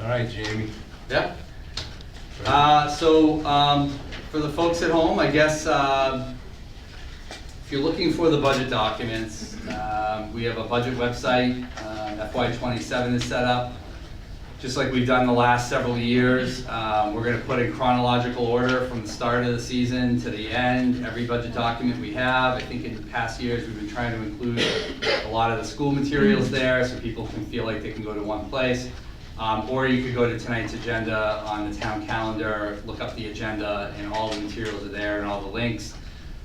All right, Jamie. Yeah. For the folks at home, I guess if you're looking for the budget documents, we have a budget website. FY27 is set up, just like we've done the last several years. We're going to put in chronological order from the start of the season to the end, every budget document we have. I think in past years we've been trying to include a lot of the school materials there so people can feel like they can go to one place. Or you could go to tonight's agenda on the town calendar, look up the agenda, and all the materials are there and all the links.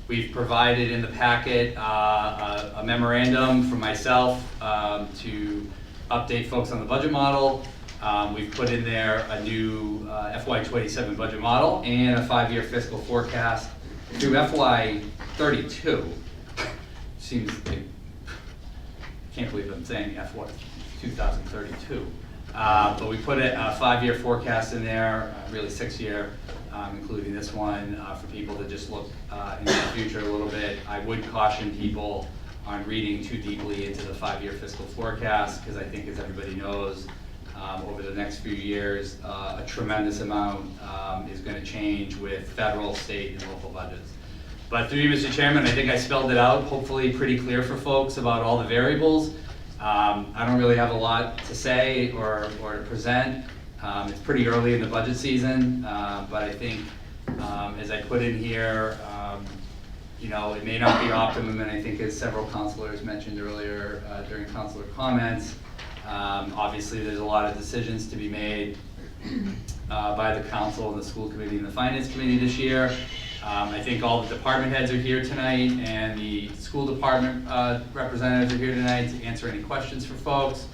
We've provided in the packet a memorandum from myself to update folks on the budget model. We've put in there a new FY27 budget model and a 5-year fiscal forecast through FY32. Seems like, I can't believe I'm saying FY 2032. But we put a 5-year forecast in there, really 6-year, including this one, for people to just look into the future a little bit. I would caution people on reading too deeply into the 5-year fiscal forecast, because I think, as everybody knows, over the next few years, a tremendous amount is going to change with federal, state, and local budgets. But through you, Mr. Chairman, I think I spelled it out, hopefully pretty clear for folks about all the variables. I don't really have a lot to say or to present. It's pretty early in the budget season, but I think as I put in here, it may not be optimum, and I think, as several councilors mentioned earlier during councilor comments, obviously there's a lot of decisions to be made by the council and the school committee and the finance committee this year. I think all the department heads are here tonight, and the school department representatives are here tonight to answer any questions for folks.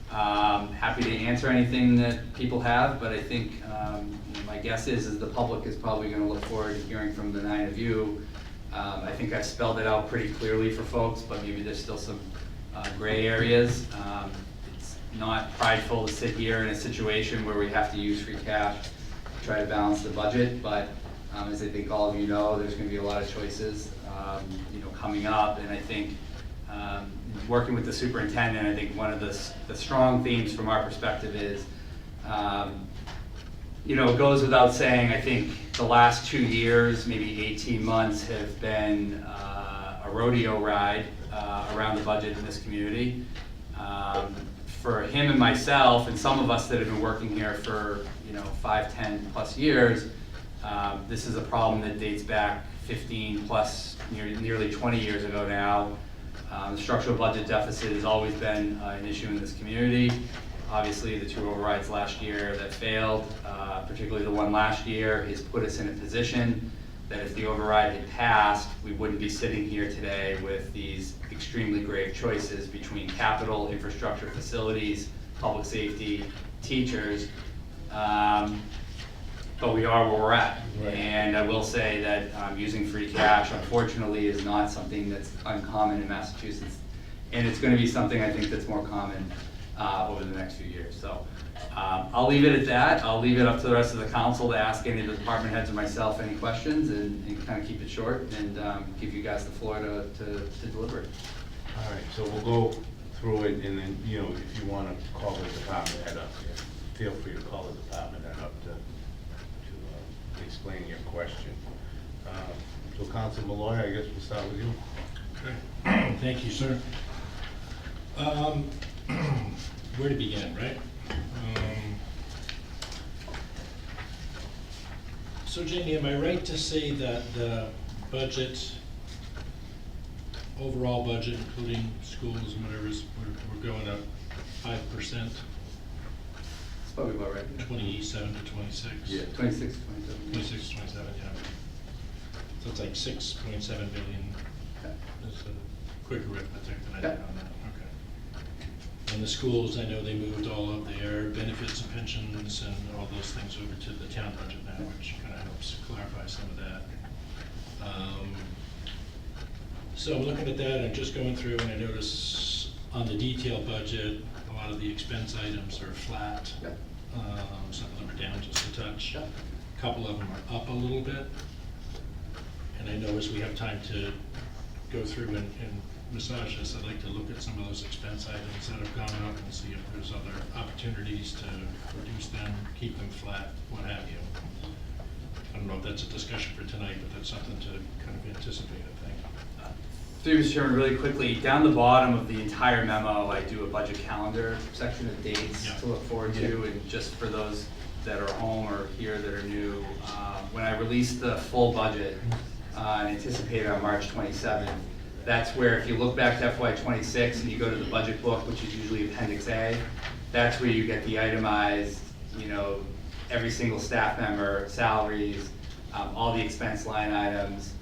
Happy to answer anything that people have, but I think my guess is the public is probably going to look forward to hearing from the 9 of you. I think I've spelled it out pretty clearly for folks, but maybe there's still some gray areas. It's not prideful to sit here in a situation where we have to use free cash to try to balance the budget, but as I think all of you know, there's going to be a lot of choices, coming up, and I think working with the superintendent, I think one of the strong themes from our perspective is, it goes without saying, I think the last 2 years, maybe 18 months, have been a rodeo ride around the budget in this community. For him and myself, and some of us that have been working here for 5, 10 plus years, this is a problem that dates back 15 plus, nearly 20 years ago now. The structural budget deficit has always been an issue in this community. Obviously, the 2 overrides last year that failed, particularly the one last year, has put us in a position that if the override had passed, we wouldn't be sitting here today with these extremely grave choices between capital, infrastructure, facilities, public safety, teachers. But we are where we're at. Right. And I will say that using free cash, unfortunately, is not something that's uncommon in Massachusetts. And it's going to be something, I think, that's more common over the next few years. So I'll leave it at that. I'll leave it up to the rest of the council to ask any of the department heads or myself any questions, and kind of keep it short, and give you guys the floor to deliberate. All right, so we'll go through it, and then, if you want to call the department head up, feel free to call the department head up to explain your question. So Council Malloy, I guess we'll start with you. Okay. Thank you, sir. Where to begin, right? So Jamie, am I right to say that the budget, overall budget, including schools and whatever, we're going up 5%? Probably about right. 27 to 26. Yeah, 26 to 27. 26 to 27, yeah. So it's like 6.7 billion. Okay. That's a quick arithmetic that I did on that. Okay. And the schools, I know they moved all of their benefits and pensions and all those things over to the town budget now, which kind of helps clarify some of that. So I'm looking at that and just going through, and I notice on the detailed budget, a lot of the expense items are flat. Yep. Some of them are down just a touch. Yep. A couple of them are up a little bit. And I know as we have time to go through and massage this, I'd like to look at some of those expense items that have gone up and see if there's other opportunities to reduce them, keep them flat, what have you. I don't know if that's a discussion for tonight, but that's something to kind of anticipate, I think. Through Mr. Chairman, really quickly, down the bottom of the entire memo, I do a budget calendar section of dates Yeah. to look forward to, and just for those that are home or here that are new, when I release the full budget and anticipate on March 27th, that's where if you look back to FY26 and you go to the budget book, which is usually Appendix A, that's where you get the itemized, you know, every single staff member, salaries, all the expense line items,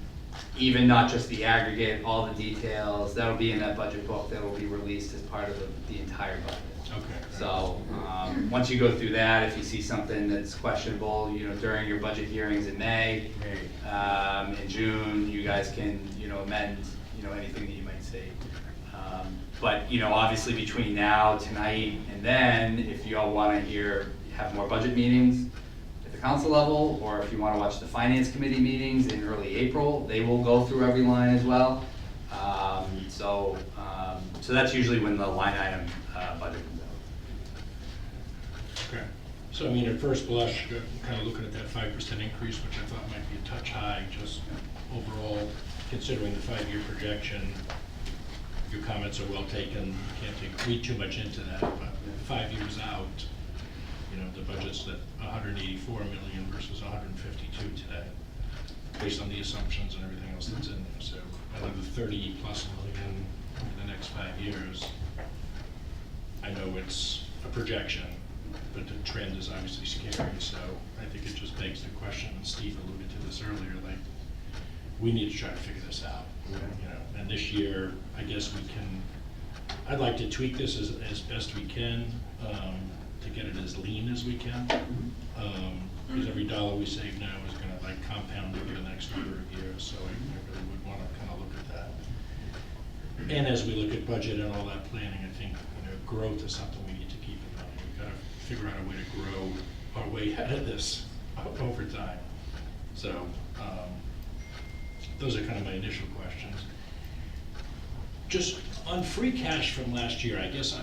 even not just the aggregate, all the details, that'll be in that budget book that will be released as part of the entire budget. Okay. So, once you go through that, if you see something that's questionable, you know, during your budget hearings in May, in June, you guys can, you know, amend, you know, anything that you might see. But, you know, obviously between now, tonight, and then, if you all wanna have more budget meetings at the council level, or if you wanna watch the finance committee meetings in early April, they will go through every line as well. So that's usually when the line item budget comes out. Okay. So I mean, at first blush, kind of looking at that 5% increase, which I thought might be a touch high, just overall, considering the 5-year projection, your comments are well taken. Can't read too much into that, but 5 years out, you know, the budget's at 184 million versus 152 today, based on the assumptions and everything else that's in there. So another 30+ million over the next 5 years. I know it's a projection, but the trend is obviously scary. So I think it just begs the question, and Steve alluded to this earlier, like, we need to try to figure this out. You know, and this year, I guess we can, I'd like to tweak this as best we can, to get it as lean as we can. Because every dollar we save now is gonna like compound over the next number of years, so I really would wanna kind of look at that. And as we look at budget and all that planning, I think, you know, growth is something we need to keep in mind. We've gotta figure out a way to grow our way out of this over time. So, those are kind of my initial questions. Just on free cash from last year, I guess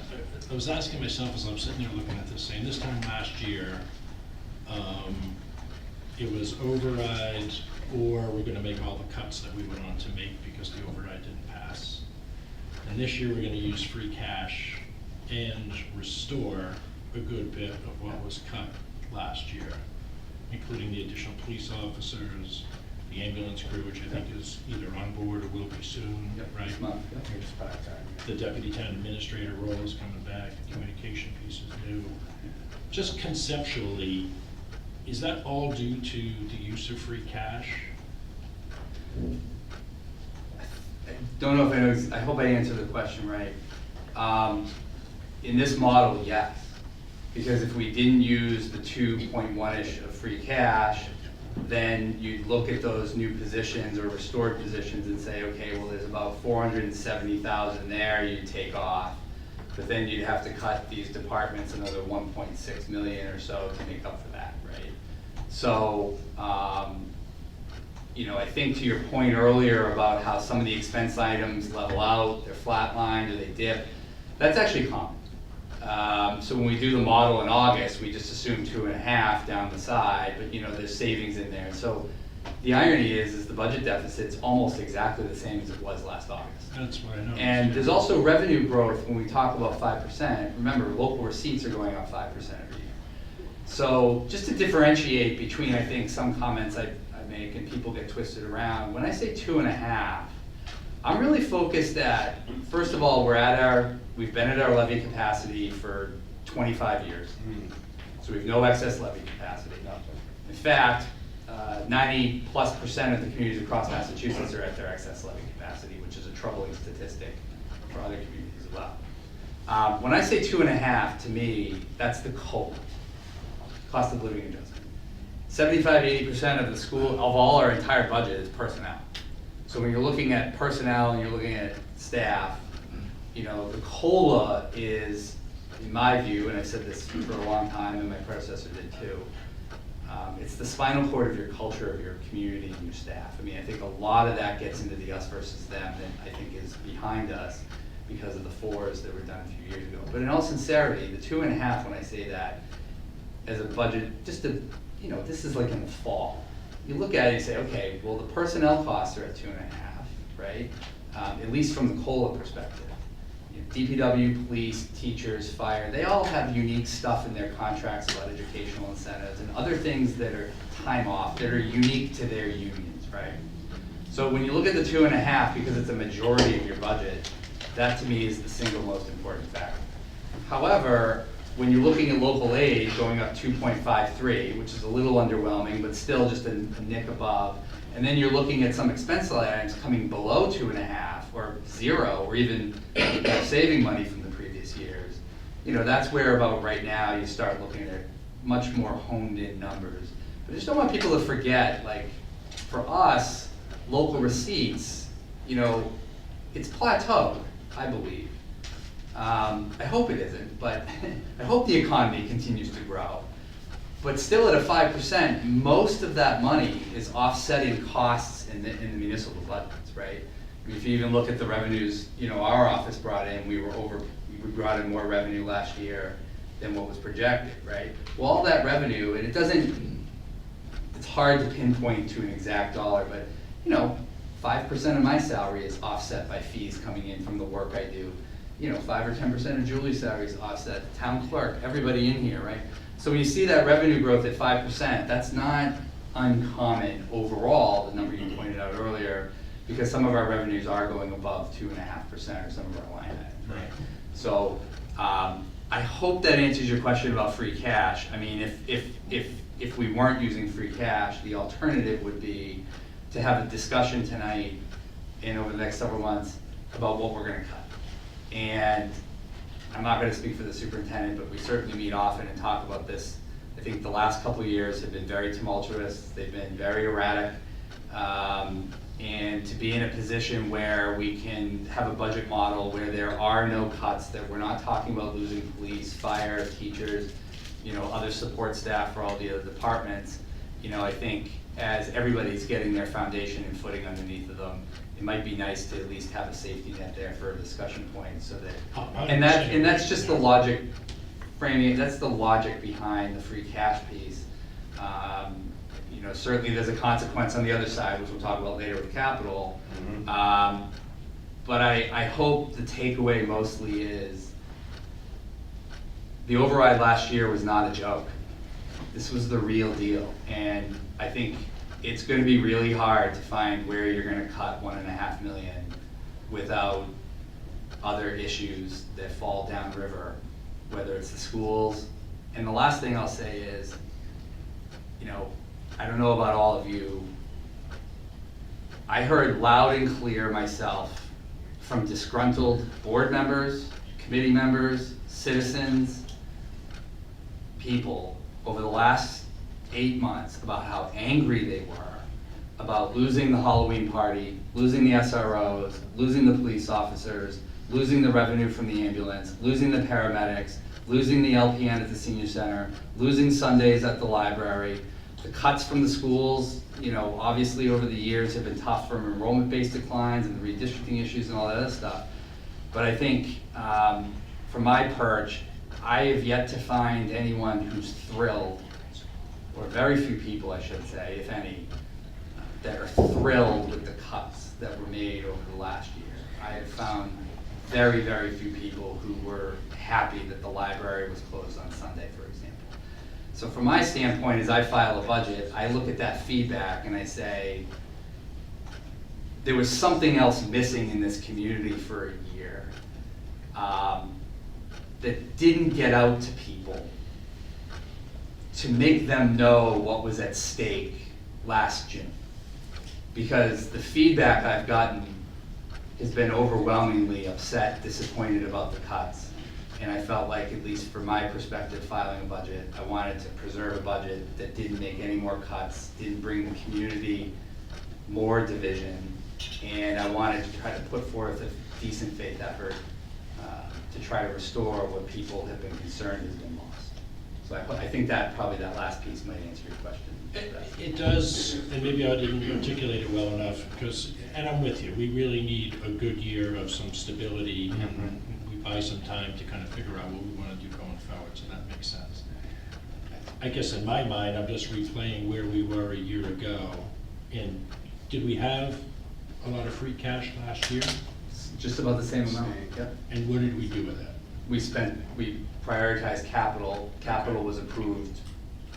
I was asking myself as I'm sitting there looking at this, saying this time last year, it was override, or we're gonna make all the cuts that we went on to make because the override didn't pass. And this year, we're gonna use free cash and restore a good bit of what was cut last year, including the additional police officers, the ambulance crew, which I think is either on board or will be soon, right? This month, yeah. It's part-time. The deputy town administrator role is coming back, the communication piece is new. Just conceptually, is that all due to the use of free cash? I don't know if I know, I hope I answered the question right. In this model, yes. Because if we didn't use the 2.1-ish of free cash, then you'd look at those new positions or restored positions and say, okay, well, there's about 470,000 there you'd take off. But then you'd have to cut these departments another 1.6 million or so to make up for that, right? So, you know, I think to your point earlier about how some of the expense items level out, they're flatlined or they dip, that's actually common. So when we do the model in August, we just assume 2.5 down the side, but you know, there's savings in there. So the irony is the budget deficit's almost exactly the same as it was last August. That's what I know. And there's also revenue growth when we talk about 5%. Remember, local receipts are going up 5% every year. So just to differentiate between, I think, some comments I make and people get twisted around, when I say 2.5, I'm really focused at, first of all, we've been at our levy capacity for 25 years. So we have no excess levy capacity. In fact, 90+% of the communities across Massachusetts are at their excess levy capacity, which is a troubling statistic for other communities as well. When I say 2.5, to me, that's the COLA, cost of living adjustment. 75–80% of the school, of all our entire budget is personnel. So when you're looking at personnel and you're looking at staff, you know, the COLA is, in my view, and I've said this for a long time and my predecessor did too, It's the spinal cord of your culture, of your community, and your staff. I mean, I think a lot of that gets into the us versus them that I think is behind us because of the fours that were done a few years ago. But in all sincerity, the 2.5, when I say that, as a budget, just to, this is like in the fall. You look at it and say, okay, well, the personnel costs are at 2.5, right? At least from the COLA perspective. DPW, police, teachers, fire, they all have unique stuff in their contracts about educational incentives and other things that are time off, that are unique to their unions, right? So when you look at the 2.5, because it's a majority of your budget, that to me is the single most important factor. However, when you're looking at local aid going up 2.53, which is a little underwhelming, but still just a nick above, and then you're looking at some expense items coming below 2.5 or 0, or even saving money from the previous years, that's where about right now you start looking at much more honed in numbers. But I just don't want people to forget, like, for us, local receipts, it's plateaued, I believe. I hope it isn't, but I hope the economy continues to grow. But still at a 5%, most of that money is offsetting costs in the municipal budgets, right? I mean, if you even look at the revenues, our office brought in, we brought in more revenue last year than what was projected, right? Well, all that revenue, and it's hard to pinpoint to an exact dollar, but 5% of my salary is offset by fees coming in from the work I do. 5 or 10% of Julie's salary is offset, town clerk, everybody in here, right? So when you see that revenue growth at 5%, that's not uncommon overall, the number you pointed out earlier, because some of our revenues are going above 2.5% or some of our line items, right? So I hope that answers your question about free cash. I mean, if we weren't using free cash, the alternative would be to have a discussion tonight and over the next several months about what we're gonna cut. And I'm not gonna speak for the superintendent, but we certainly meet often and talk about this. I think the last couple of years have been very tumultuous, they've been very erratic. And to be in a position where we can have a budget model where there are no cuts, that we're not talking about losing police, fire, teachers, other support staff for all the other departments, I think as everybody's getting their foundation and footing underneath of them, it might be nice to at least have a safety net there for a discussion point so that, and that's just the logic framing, that's the logic behind the free cash piece. Certainly there's a consequence on the other side, which we'll talk about later with capital. Mm-hmm. But I hope the takeaway mostly is the override last year was not a joke. This was the real deal. And I think it's gonna be really hard to find where you're gonna cut $1.5 million without other issues that fall downriver, whether it's the schools. And the last thing I'll say is, I don't know about all of you, I heard loud and clear myself from disgruntled board members, committee members, citizens, people over the last 8 months about how angry they were about losing the Halloween party, losing the SROs, losing the police officers, losing the revenue from the ambulance, losing the paramedics, losing the LPN at the senior center, losing Sundays at the library. The cuts from the schools, obviously over the years have been tough from enrollment-based declines and the redistricting issues and all that other stuff. But I think from my perch, I have yet to find anyone who's thrilled, or very few people I should say, if any, that are thrilled with the cuts that were made over the last year. I have found very, very few people who were happy that the library was closed on Sunday, for example. So from my standpoint, as I file a budget, I look at that feedback and I say, there was something else missing in this community for a year that didn't get out to people to make them know what was at stake last June. Because the feedback I've gotten has been overwhelmingly upset, disappointed about the cuts. And I felt like, at least from my perspective, filing a budget, I wanted to preserve a budget that didn't make any more cuts, didn't bring the community more division, and I wanted to try to put forth a decent faith effort to try to restore what people have been concerned has been lost. So I think that probably that last piece might answer your question. It does, and maybe I didn't articulate it well enough, because, and I'm with you, we really need a good year of some stability, and we buy some time to kind of figure out what we want to do going forward, so that makes sense. I guess in my mind, I'm just replaying where we were a year ago, and did we have a lot of free cash last year? Just about the same amount, yep. And what did we do with that? We prioritized capital. Capital was approved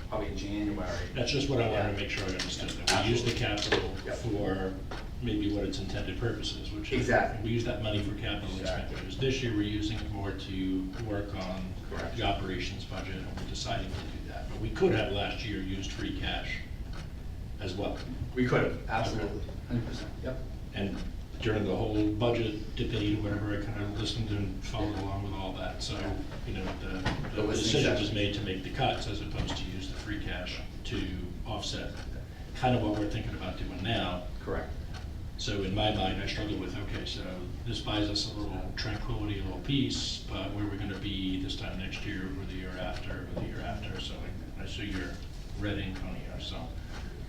probably in January. That's just what I wanted to make sure I understood, that we use the capital Yep. for maybe what its intended purpose is, which is. Exactly. We use that money for capital Exactly. expenditures. This year, we're using it more to work on Correct. the operations budget, and we're deciding to do that. But we could have last year used free cash as well. We could have, absolutely, 100%, yep. And during the whole budget debate, whatever, I kind of listened and followed along with all that. So, you know, The the listening decision was session. made to make the cuts as opposed to use the free cash to offset kind of what we're thinking about doing now. Correct. So in my mind, I struggle with, okay, so this buys us a little tranquility, a little peace, but where we're gonna be this time next year, or the year after, or the year after. So I see your red ink on here, so,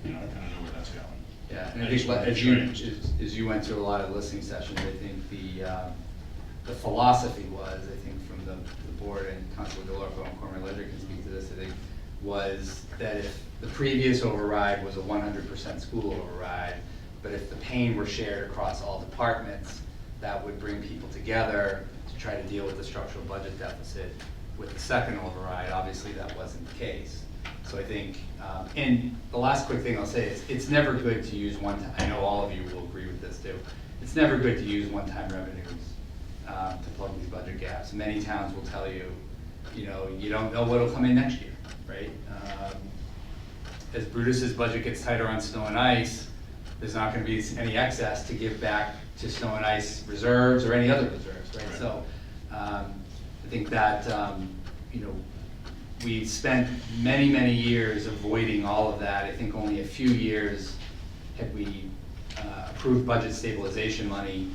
you know, I kind of know where that's going. Yeah, and I I just think wanted to as try you, and- as you went through a lot of listening sessions, I think the philosophy was, I think from the board, and Councilor DeLorco and Cormier Ledger can speak to this, I think, was that if the previous override was a 100% school override, but if the pain were shared across all departments, that would bring people together to try to deal with the structural budget deficit. With the second override, obviously that wasn't the case. So I think, and the last quick thing I'll say is, it's never good to use one-time, I know all of you will agree with this too, it's never good to use one-time revenues to plug these budget gaps. Many towns will tell you, you know, you don't know what'll come in next year, right? As Brutus's budget gets tighter on snow and ice, there's not gonna be any excess to give back to snow and ice reserves or any other reserves, right? Right. So, I think that, you know, we spent many, many years avoiding all of that. I think only a few years had we approved budget stabilization money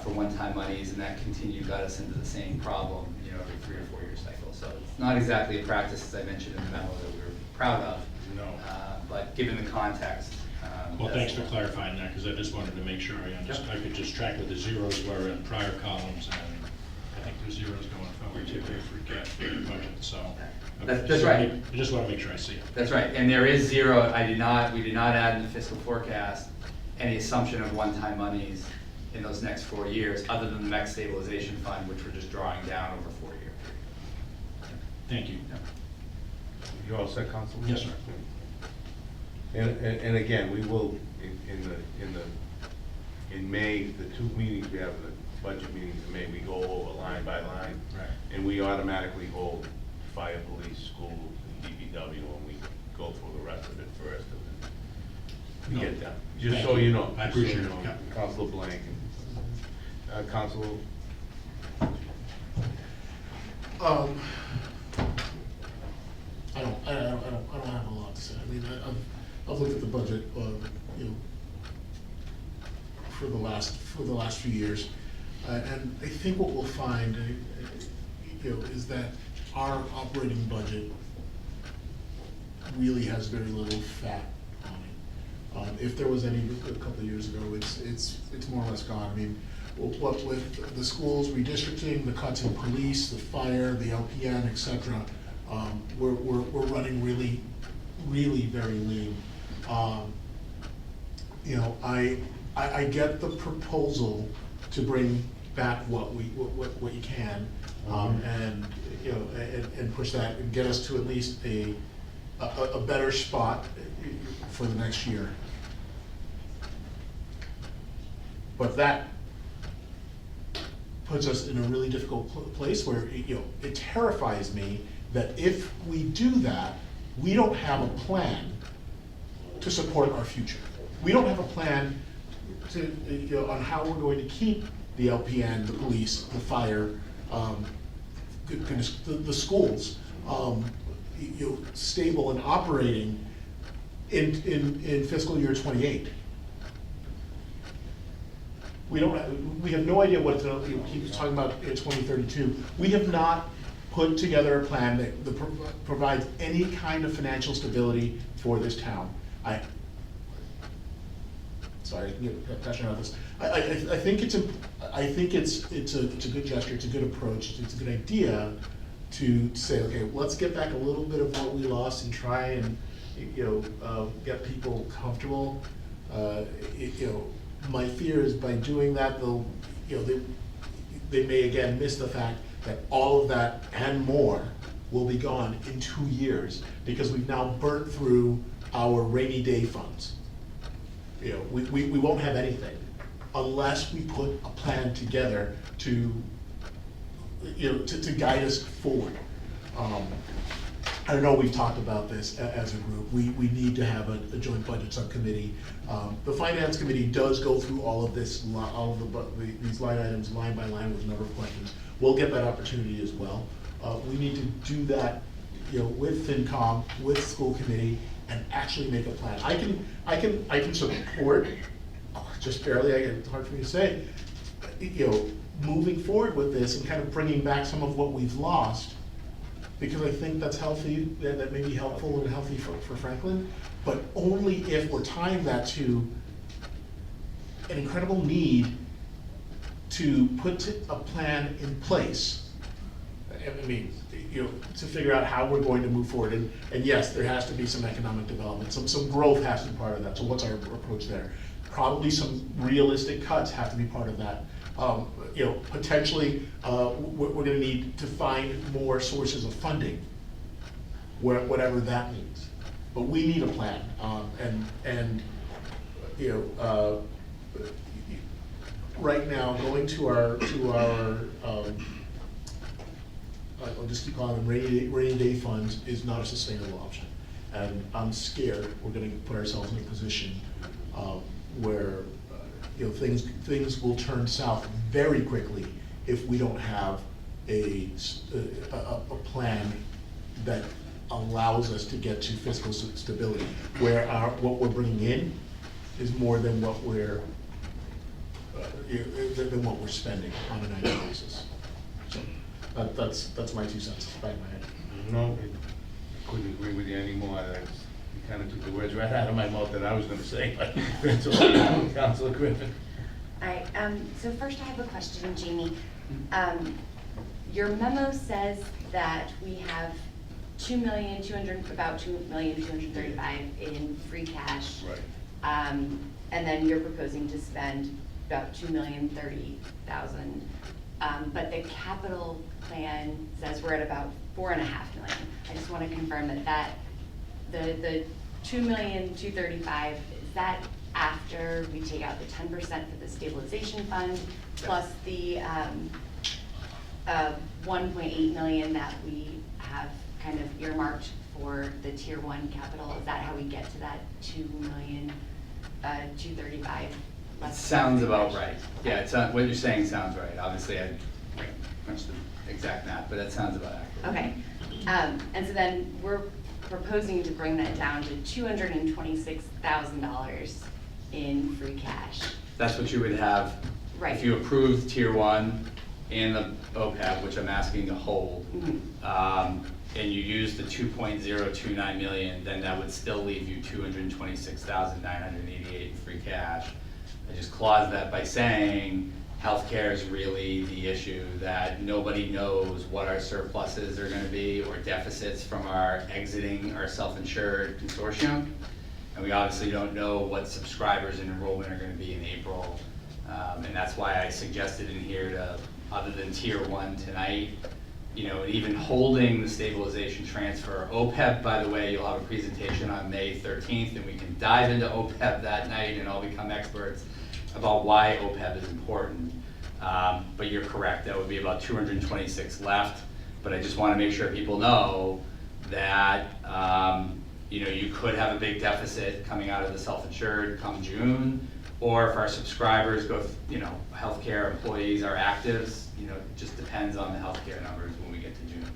for one-time monies, and that continued, got us into the same problem, you know, every 3 or 4 year cycle. So it's not exactly a practice, as I mentioned in the memo, that we were proud of. No. But given the context. Well, that's- thanks for clarifying that, because I just wanted to make sure I understood. I could just track what the zeros were in prior columns, and I think there's zeros going forward too, for free cash for the budget, so. okay. That's So right. I just want to make sure I see it. That's right, and there is zero, we did not add in the fiscal forecast any assumption of one-time monies in those next 4 years, other than the MEC stabilization fund, which we're just drawing down over a 4-year period. Thank you. You all set, Councilman? Yes, sir. And again, we will, in May, the 2 meetings we have, the budget meetings in May, we go over line by line. Right. And we automatically hold fire, police, schools, and DPW, and we go through the rest of it first, and then we get them. Just Thank so you. you know. I just so you appreciate it, know. yeah. Councilor Blank, and, Councilor, I don't have a lot to say. I mean, I've looked at the budget, you know, for the last few years, and I think what we'll find, you know, is that our operating budget really has very little fat on it. If there was any a couple of years ago, it's more or less gone. I mean, what with the schools redistricting, the cuts in police, the fire, the LPN, et cetera, we're running really very lean. You know, I get the proposal to bring back what you can, and you know, and push that and get us to at least a better spot for the next year. But that puts us in a really difficult place where, you know, it terrifies me that if we do that, we don't have a plan to support our future. We don't have a plan to, you know, on how we're going to keep the LPN, the police, the fire, goodness, the schools, you know, stable and operating in fiscal year 28. We have no idea what he was talking about in 2032. We have not put together a plan that provides any kind of financial stability for this town. Sorry, I can get passionate about this. I think it's a good gesture, it's a good approach, it's a good idea to say, okay, let's get back a little bit of what we lost and try and, get people comfortable. My fear is by doing that, they may again miss the fact that all of that and more will be gone in 2 years, because we've now burnt through our rainy day funds. We won't have anything unless we put a plan together to guide us forward. I know we've talked about this as a group. We need to have a joint budget subcommittee. The finance committee does go through all of this, these line items line by line with a number of questions. We'll get that opportunity as well. We need to do that, with FinCom, with school committee, and actually make a plan. I can support, just barely, it's hard for me to say, moving forward with this and kind of bringing back some of what we've lost, because I think that's healthy, that may be helpful and healthy for Franklin, but only if we're tying that to an incredible need to put a plan in place. I mean, to figure out how we're going to move forward. And yes, there has to be some economic development, some growth has to be part of that. So what's our approach there? Probably some realistic cuts have to be part of that. Potentially, we're gonna need to find more sources of funding, whatever that means. But we need a plan, right now, going to our I'll just keep calling them rainy day funds is not a sustainable option. And I'm scared we're gonna put ourselves in a position where things will turn south very quickly if we don't have a plan that allows us to get to fiscal stability, where what we're bringing in is more than what we're spending on an annual basis. So that's my 2 cents, back of my head. No, I couldn't agree with you anymore. You kind of took the words right out of my mouth that I was going to say, but that's all. Councilor Griffin. All right, so first I have a question, Jamie. Your memo says that we have about $2,235,000 in free cash. Right. And then you're proposing to spend about $2,030,000. But the capital plan says we're at about $4.5 million. I just want to confirm that the $2,235,000, is that after we take out the 10% for the stabilization fund, plus the 1.8 million that we have kind of earmarked for the tier 1 capital? Is that how we get to that $2,235,000? Sounds about right. Yeah, what you're saying sounds right. Obviously, I crunched the exact math, but that sounds about accurate. Okay, and so then we're proposing to bring that down to $226,000 in free cash. That's what you would have. Right. If you approved tier 1 and the OPEB, which I'm asking to hold, and you use the 2.029 million, then that would still leave you 226,988 in free cash. I just clause that by saying healthcare is really the issue, that nobody knows what our surpluses are gonna be or deficits from our exiting our self-insured consortium. And we obviously don't know what subscribers and enrollment are gonna be in April. And that's why I suggested in here to, other than tier 1 tonight, even holding the stabilization transfer. OPEB, by the way, you'll have a presentation on May 13th, and we can dive into OPEB that night and all become experts about why OPEB is important. But you're correct, that would be about 226 left. But I just want to make sure people know that you could have a big deficit coming out of the self-insured come June, or if our subscribers go, healthcare employees are actives, it just depends on the healthcare numbers when we get to June.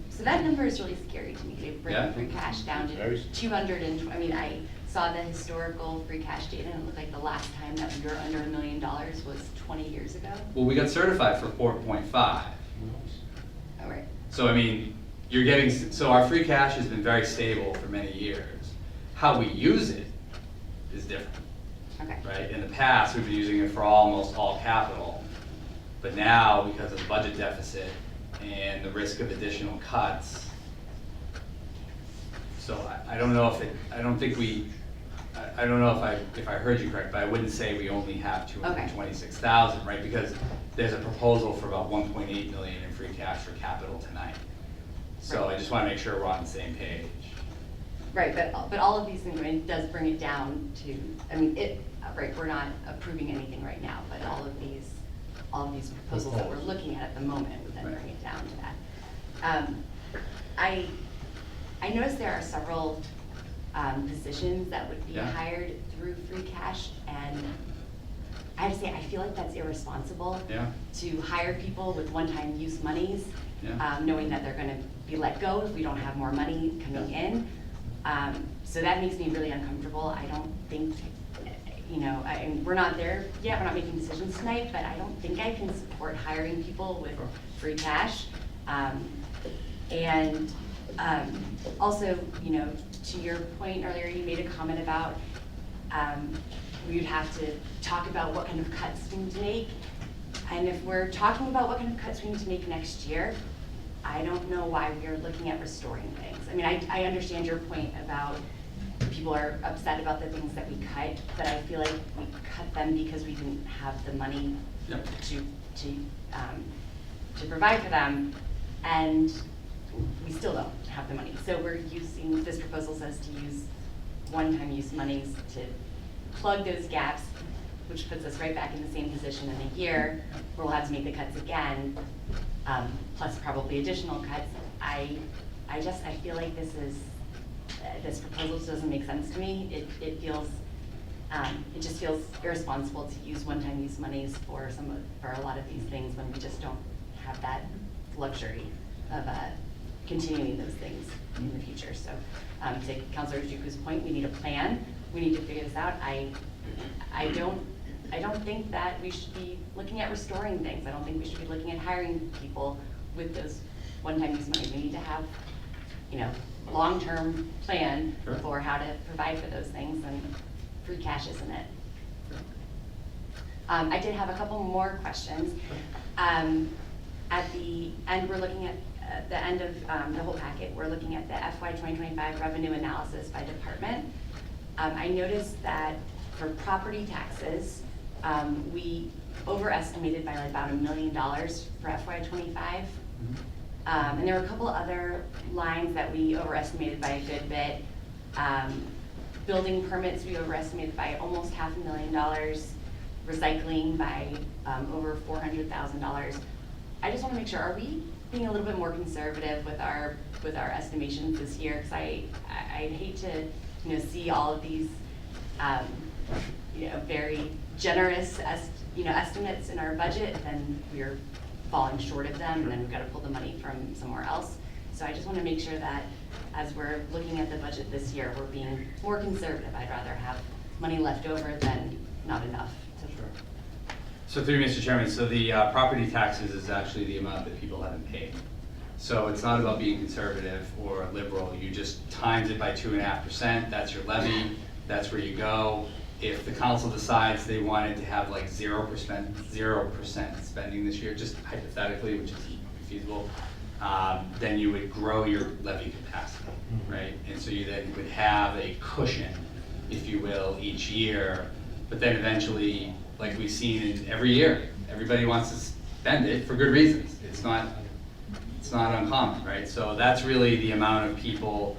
So that number is really scary to me, to bring free cash down to 220. I saw the historical free cash data, and it looked like the last time that we were under $1 million was 20 years ago. Well, we got certified for 4.5. So I mean, you're getting, so our free cash has been very stable for many years. How we use it is different, Okay. right? In the past, we've been using it for almost all capital. But now, because of the budget deficit and the risk of additional cuts, so I don't know if it, I don't think we, I don't know if I heard you correct, but I wouldn't say we only have 226,000, right? Because there's a proposal for about 1.8 million in free cash for capital tonight. So I just wanna make sure we're on the same page. Right, but all of these things, I mean, it does bring it down to, I mean, right, we're not approving anything right now, but all of these proposals that we're looking at the moment would then bring it down to that. I noticed there are several positions that would be hired through free cash, and I have to say, I feel like that's irresponsible to hire people with one-time use monies, knowing that they're gonna be let go if we don't have more money coming in. So that makes me really uncomfortable. I don't think, you know, we're not there yet, we're not making decisions tonight, but I don't think I can support hiring people with free cash. Also, you know, to your point earlier, you made a comment about we would have to talk about what kind of cuts we need to make. And if we're talking about what kind of cuts we need to make next year, I don't know why we are looking at restoring things. I mean, I understand your point about people are upset about the things that we cut, but I feel like we cut them because we didn't have the money to provide for them, and we still don't have the money. So we're using, this proposal says to use one-time use monies to plug those gaps, which puts us right back in the same position in a year where we'll have to make the cuts again, plus probably additional cuts. I feel like this proposal just doesn't make sense to me. It just feels irresponsible to use one-time use monies for a lot of these things when we just don't have that luxury of continuing those things in the future. So to Councilor Juku's point, we need a plan. We need to figure this out. I don't think that we should be looking at restoring things. I don't think we should be looking at hiring people with those one-time use money. We need to have, you know, long-term plan for how to provide for those things, and free cash isn't it. I did have a couple more questions. At the end, we're looking at the end of the whole packet, we're looking at the FY 2025 revenue analysis by department. I noticed that for property taxes, we overestimated by like about $1 million for FY 25. And there were a couple other lines that we overestimated by a good bit. Building permits, we overestimated by almost $500,000. Recycling by over $400,000. I just want to make sure, are we being a little bit more conservative with our estimations this year? Because I'd hate to, you know, see all of these, you know, very generous estimates in our budget, and then we're falling short of them, and then we've got to pull the money from somewhere else. So I just want to make sure that as we're looking at the budget this year, we're being more conservative. I'd rather have money left over than not enough. So through you, Mr. Chairman, so the property taxes is actually the amount that people haven't paid. So it's not about being conservative or liberal. You just times it by 2.5%. That's your levy. That's where you go. If the council decides they wanted to have like 0% spending this year, just hypothetically, which is feasible, then you would grow your levy capacity, right? And so you then would have a cushion, if you will, each year. But then eventually, like we've seen in every year, everybody wants to spend it for good reasons. It's not uncommon, right? So that's really the amount of people,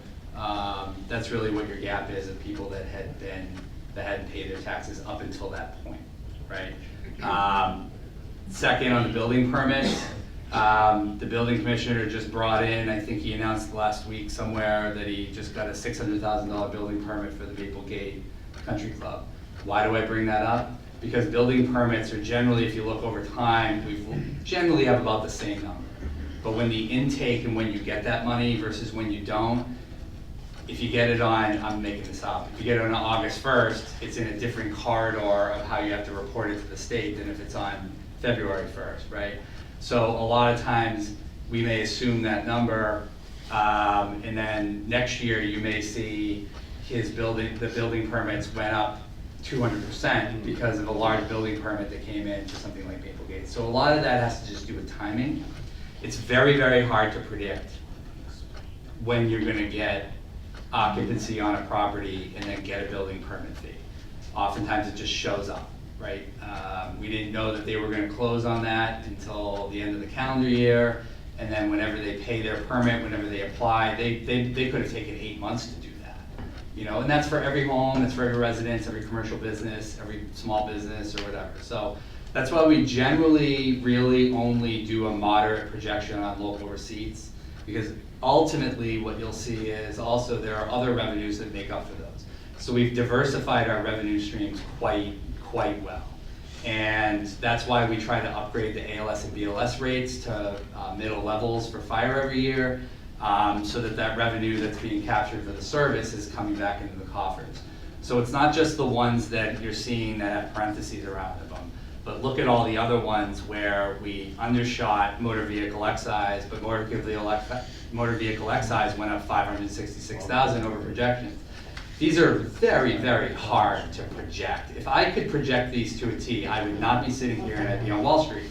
that's really what your gap is of people that hadn't paid their taxes up until that point, right? Second, on the building permits, the building commissioner just brought in, I think he announced last week somewhere that he just got a $600,000 building permit for the Maple Gate Country Club. Why do I bring that up? Because building permits are generally, if you look over time, we generally have about the same number. But when the intake and when you get that money versus when you don't, if you get it on, I'm making this up, if you get it on August 1st, it's in a different corridor of how you have to report it to the state than if it's on February 1st, right? So a lot of times we may assume that number, and then next year you may see the building permits went up 200% because of a large building permit that came in for something like Maple Gate. So a lot of that has to just do with timing. It's very, very hard to predict when you're gonna get occupancy on a property and then get a building permit fee. Oftentimes it just shows up, right? We didn't know that they were gonna close on that until the end of the calendar year, and then whenever they pay their permit, whenever they apply, they could have taken 8 months to do that. You know, and that's for every home, that's for every residence, every commercial business, every small business or whatever. So that's why we generally really only do a moderate projection on local receipts, because ultimately what you'll see is also there are other revenues that make up for those. So we've diversified our revenue streams quite well. And that's why we try to upgrade the ALS and BLS rates to middle levels for fire every year, so that revenue that's being captured for the service is coming back into the coffers. So it's not just the ones that you're seeing that have parentheses around them, but look at all the other ones where we undershot motor vehicle excise, but motor vehicle excise went up 566,000 over projections. These are very, very hard to project. If I could project these to a T, I would not be sitting here and I'd be on Wall Street.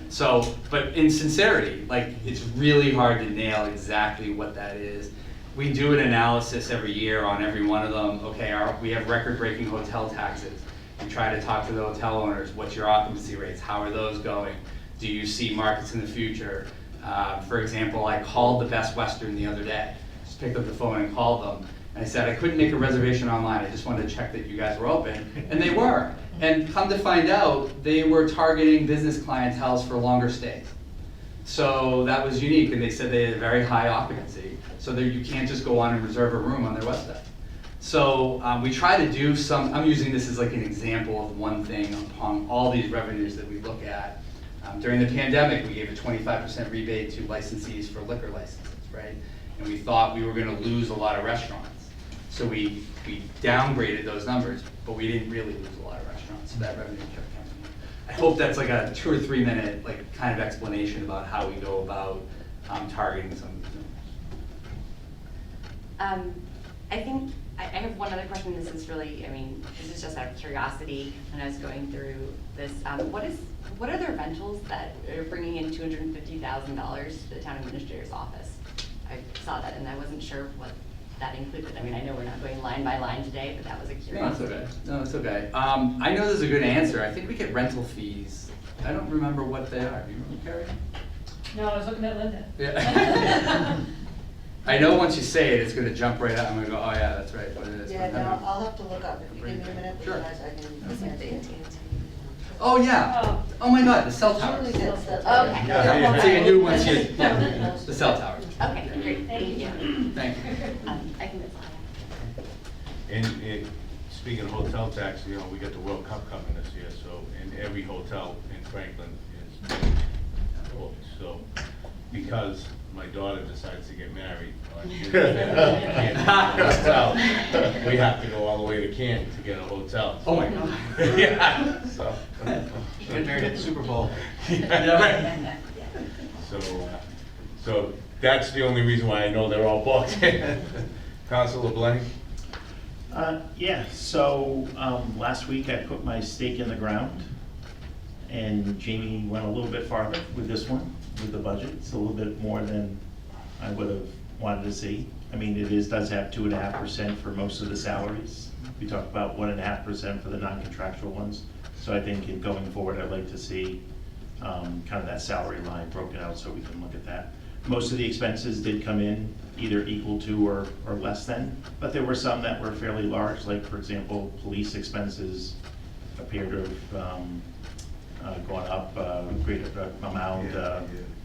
So, but in sincerity, like, it's really hard to nail exactly what that is. We do an analysis every year on every one of them. Okay, we have record-breaking hotel taxes. We try to talk to the hotel owners. What's your occupancy rates? How are those going? Do you see markets in the future? For example, I called the Best Western the other day. Just picked up the phone and called them. And I said, I couldn't make a reservation online. I just wanted to check that you guys were open. And they were. And come to find out, they were targeting business clienteles for longer stays. So that was unique. And they said they had a very high occupancy. So that you can't just go on and reserve a room on their website. So we try to do I'm using this as like an example of one thing among all these revenues that we look at. During the pandemic, we gave a 25% rebate to licensees for liquor licenses, right? And we thought we were gonna lose a lot of restaurants. So we downgraded those numbers, but we didn't really lose a lot of restaurants, so that revenue kept coming in. I hope that's like a 2 or 3 minute like kind of explanation about how we go about targeting some of these numbers. I think, I have one other question. This is really, I mean, this is just out of curiosity when I was going through this. What are the rentals that are bringing in $250,000 to the town administrator's office? I saw that and I wasn't sure what that included. I mean, I know we're not going line by line today, but that was a curiosity. No, it's okay. I know there's a good answer. I think we get rental fees. I don't remember what they are. Do you remember, Carrie? No, I was looking at Linda. Yeah. I know once you say it, it's going to jump right out. I'm going to go, oh yeah, that's right, what it is. Yeah, no, I'll have to look up. If you give me a minute, Sure. otherwise I can. Is it the AT&T? Oh yeah. Oh. Oh my God, the cell towers. Julie did that. Okay. Yeah. So you knew once you, yeah, the cell towers. Okay, great, thank you. Thank you. I can move on. And speaking of hotel tax, you know, we got the World Cup coming this year, so, and every hotel in Franklin is booked, so, because my daughter decides to get married on June 5th, we have to go all the way to Canton to get a hotel. Oh my God. Yeah, so. Get married at the Super Bowl. Yeah, right. So that's the only reason why I know they're all booked. Councilor Blank? Yeah, so last week I put my stake in the ground, and Jamie went a little bit farther with this one, with the budget. It's a little bit more than I would have wanted to see. I mean, does have 2.5% for most of the salaries. We talked about 1.5% for the non-contractual ones. So I think in going forward, I'd like to see kind of that salary line broken out so we can look at that. Most of the expenses did come in either equal to or less than, but there were some that were fairly large, like for example, police expenses appear to have gone up a greater amount.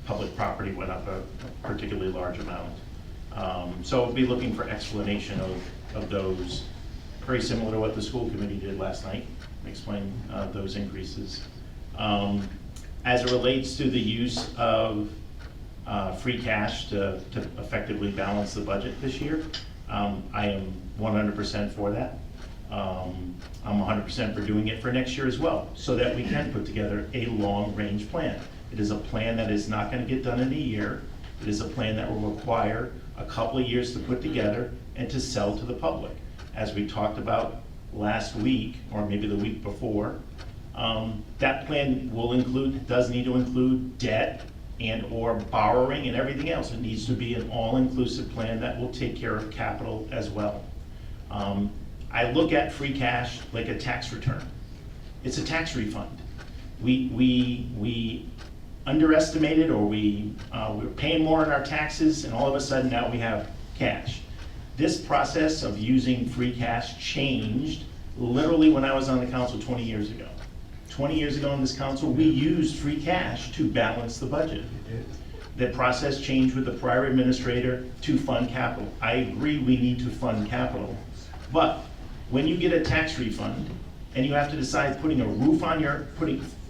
Public property went up a particularly large amount. So we'll be looking for explanation of those, very similar to what the school committee did last night, explain those increases. As it relates to the use of free cash to effectively balance the budget this year, I am 100% for that. I'm 100% for doing it for next year as well, so that we can put together a long-range plan. It is a plan that is not going to get done in a year. It is a plan that will require a couple of years to put together and to sell to the public. As we talked about last week, or maybe the week before, that plan does need to include debt and or borrowing and everything else. It needs to be an all-inclusive plan that will take care of capital as well. I look at free cash like a tax return. It's a tax refund. We underestimated, or we were paying more in our taxes, and all of a sudden now we have cash. This process of using free cash changed literally when I was on the council 20 years ago. 20 years ago in this council, we used free cash to balance the budget. The process changed with the prior administrator to fund capital. I agree we need to fund capital, but when you get a tax refund and you have to decide putting a roof on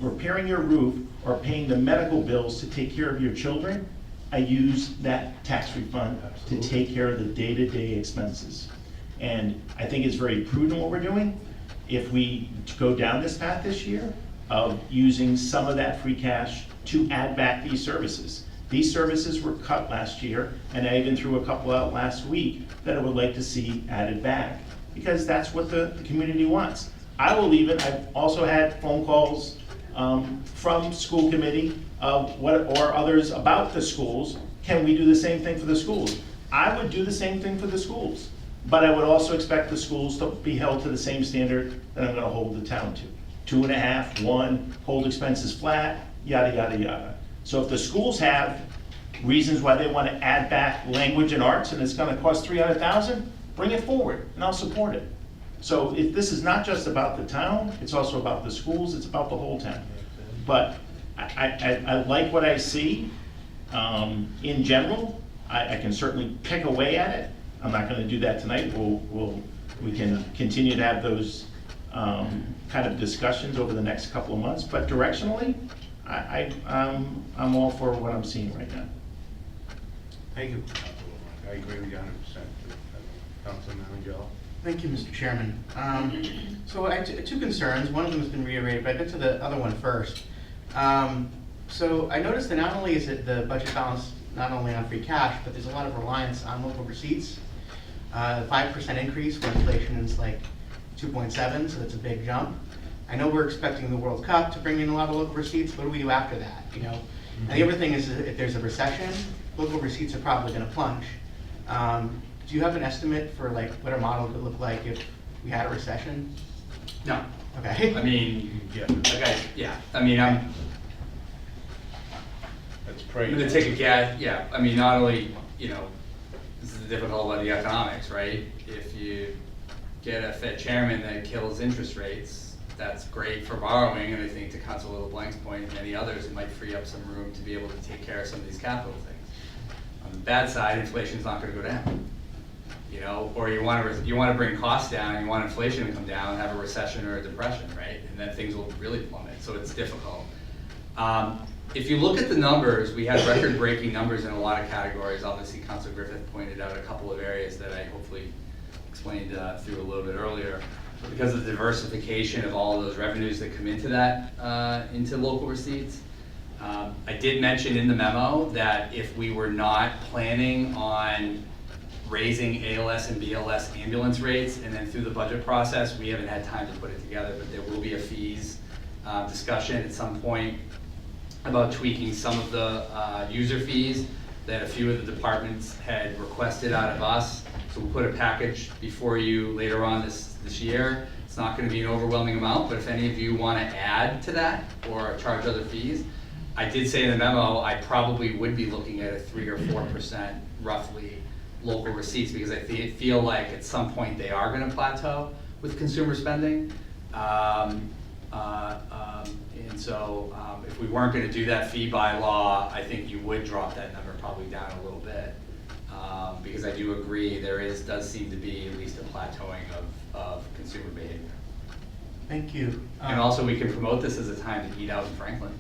repairing your roof or paying the medical bills to take care of your children, I use that tax refund to take care of the day-to-day expenses. And I think it's very prudent what we're doing. If we go down this path this year of using some of that free cash to add back these services. These services were cut last year, and I even threw a couple out last week that I would like to see added back, because that's what the community wants. I've also had phone calls from school committee or others about the schools. Can we do the same thing for the schools? I would do the same thing for the schools, but I would also expect the schools to be held to the same standard that I'm gonna hold the town to. 2.5, 1, hold expenses flat, yada, yada, yada. So if the schools have reasons why they wanna add back language and arts and it's gonna cost $300,000, bring it forward and I'll support it. So this is not just about the town, it's also about the schools, it's about the whole town. But I like what I see. In general, I can certainly pick away at it. I'm not gonna do that tonight. We can continue to have those kind of discussions over the next couple of months, but directionally, I'm all for what I'm seeing right now. Thank you. I agree with you 100%. Councilman Mtg. Thank you, Mr. Chairman. So I have two concerns. One of them has been reiterated, but I'll get to the other one first. So I noticed that not only is it the budget balance not only on free cash, but there's a lot of reliance on local receipts. 5% increase when inflation is like 2.7, so that's a big jump. I know we're expecting the World Cup to bring in a lot of local receipts. What do we do after that? You know, and the other thing is if there's a recession, local receipts are probably going to plunge. Do you have an estimate for like what our model could look like if we had a recession? No. Okay. I mean, Yeah. okay, yeah, I mean, I'm gonna take a guess, yeah, I mean, not only, you know, this is difficult about the economics, right? If you get a Fed chairman that kills interest rates, that's great for borrowing, and I think to Councilor LeBlanc's point and many others, it might free up some room to be able to take care of some of these capital things. On the bad side, inflation's not gonna go down. You know, or you want to bring costs down, and you want inflation to come down, and have a recession or a depression, right? And then things will really plummet. So it's difficult. If you look at the numbers, we had record-breaking numbers in a lot of categories. Obviously, Councilor Griffith pointed out a couple of areas that I hopefully explained through a little bit earlier. Because of the diversification of all of those revenues that come into that, into local receipts. I did mention in the memo that if we were not planning on raising ALS and BLS ambulance rates, and then through the budget process, we haven't had time to put it together, but there will be a fees discussion at some point about tweaking some of the user fees that a few of the departments had requested out of us. So we'll put a package before you later on this year. It's not gonna be an overwhelming amount, but if any of you wanna add to that or charge other fees, I did say in the memo, I probably would be looking at a 3 or 4% roughly local receipts, because I feel like at some point they are gonna plateau with consumer spending. And so if we weren't gonna do that fee by law, I think you would drop that number probably down a little bit. Because I do agree does seem to be at least a plateauing of consumer behavior. Thank you. And also we can promote this as a time to eat out in Franklin.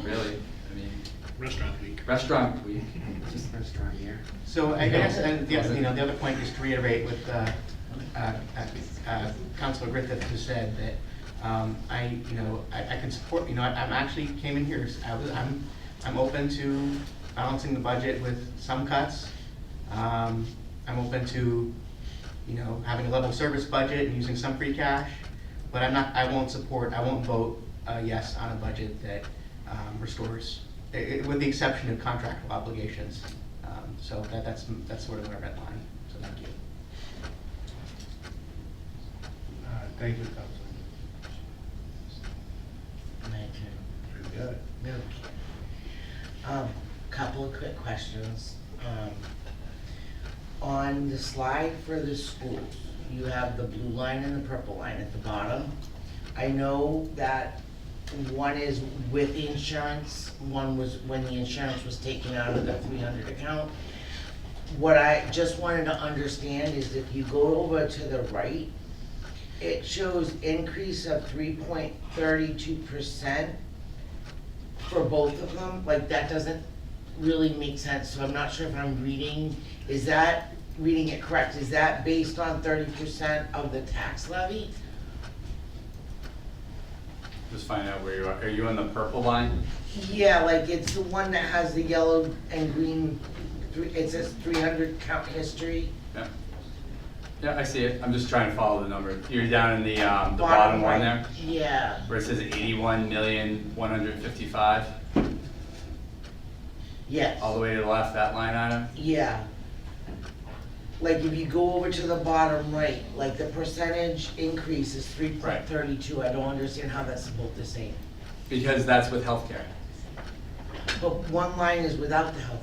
Really, I mean. Restaurant week. Restaurant week. Just restaurant here. So I guess, and the other point, just to reiterate what Councilor Griffith just said, that I can support. I'm actually came in here. I'm open to balancing the budget with some cuts. I'm open to, having a level service budget and using some free cash, but I won't vote yes on a budget that restores, with the exception of contractual obligations. So that's sort of our red line, so thank you. Thank you, Councilman. You got it. Couple of quick questions. On the slide for the schools, you have the blue line and the purple line at the bottom. I know that one is with the insurance, one was when the insurance was taken out of the 300 account. What I just wanted to understand is if you go over to the right, it shows increase of 3.32% for both of them. Like, that doesn't really make sense, so I'm not sure if I'm reading it correct. Is that based on 30% of the tax levy? Just find out where you are. Are you on the purple line? Yeah, like it's the one that has the yellow and green, it says 300 count history. Yeah. Yeah, I see it. I'm just trying to follow the number. You're down in the bottom one there, Yeah, where it says 81,155,000. yes. All the way to the left, that line item. Yeah. Like if you go over to the bottom right, like the percentage increase is 3.32. I don't understand how that's both the same. Because that's with healthcare. But one line is without the healthcare.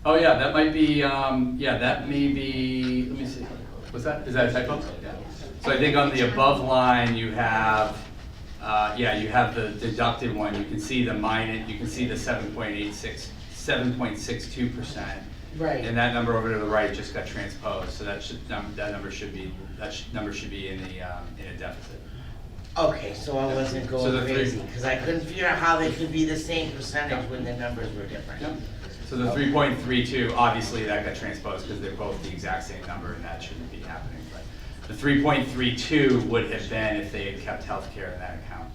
Oh yeah, that might be, that may be, let me see. What's that? Is that a typo? Yeah. So I think on the above line, you have, you have the deducted one. You can see the you can see the 7.62%. Right. And that number over to the right just got transposed, so that number should be in a deficit. Okay, so I wasn't So going the three- crazy, because I couldn't figure out how they could be the same percentage when the numbers were different. Yep. So the 3.32, obviously that got transposed because they're both the exact same number, and that shouldn't be happening. But the 3.32 would have been if they had kept healthcare in that account.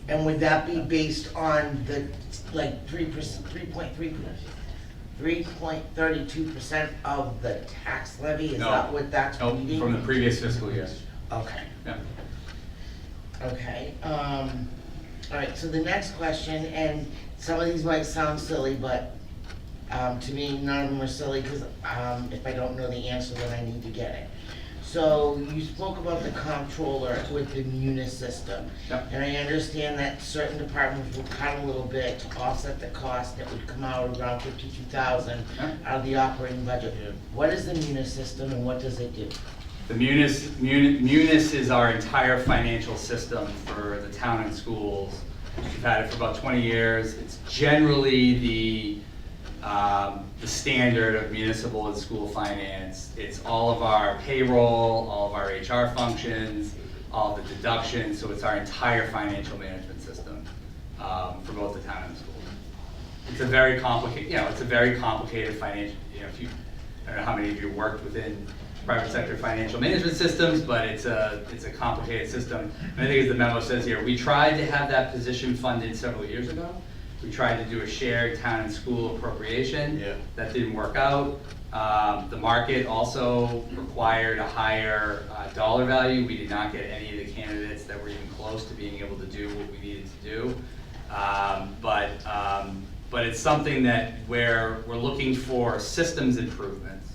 And would that be based on the, like, 3.32% of the tax levy? Is No. that what that's Nope, reading? from the previous fiscal year. Okay. Yeah. Okay, all right, so the next question, and some of these might sound silly, but to me, none of them are silly, because if I don't know the answer, then I need to get it. So you spoke about the comptroller with the Munis system. Yep. And I understand that certain departments will cut a little bit to offset the cost that would come out around 52,000 Yep. out of the operating budget. What is the Munis system and what does it do? The Munis is our entire financial system for the town and schools. We've had it for about 20 years. It's generally the standard of municipal and school finance. It's all of our payroll, all of our HR functions, all of the deductions, so it's our entire financial management system for both the town and the school. It's a very complicated, financial, I don't know how many of you worked within private sector financial management systems, but it's a complicated system. And I think as the memo says here, we tried to have that position funded several years ago. We tried to do a shared town and school appropriation. Yeah. That didn't work out. The market also required a higher dollar value. We did not get any of the candidates that were even close to being able to do what we needed to do. But it's something that where we're looking for systems improvements.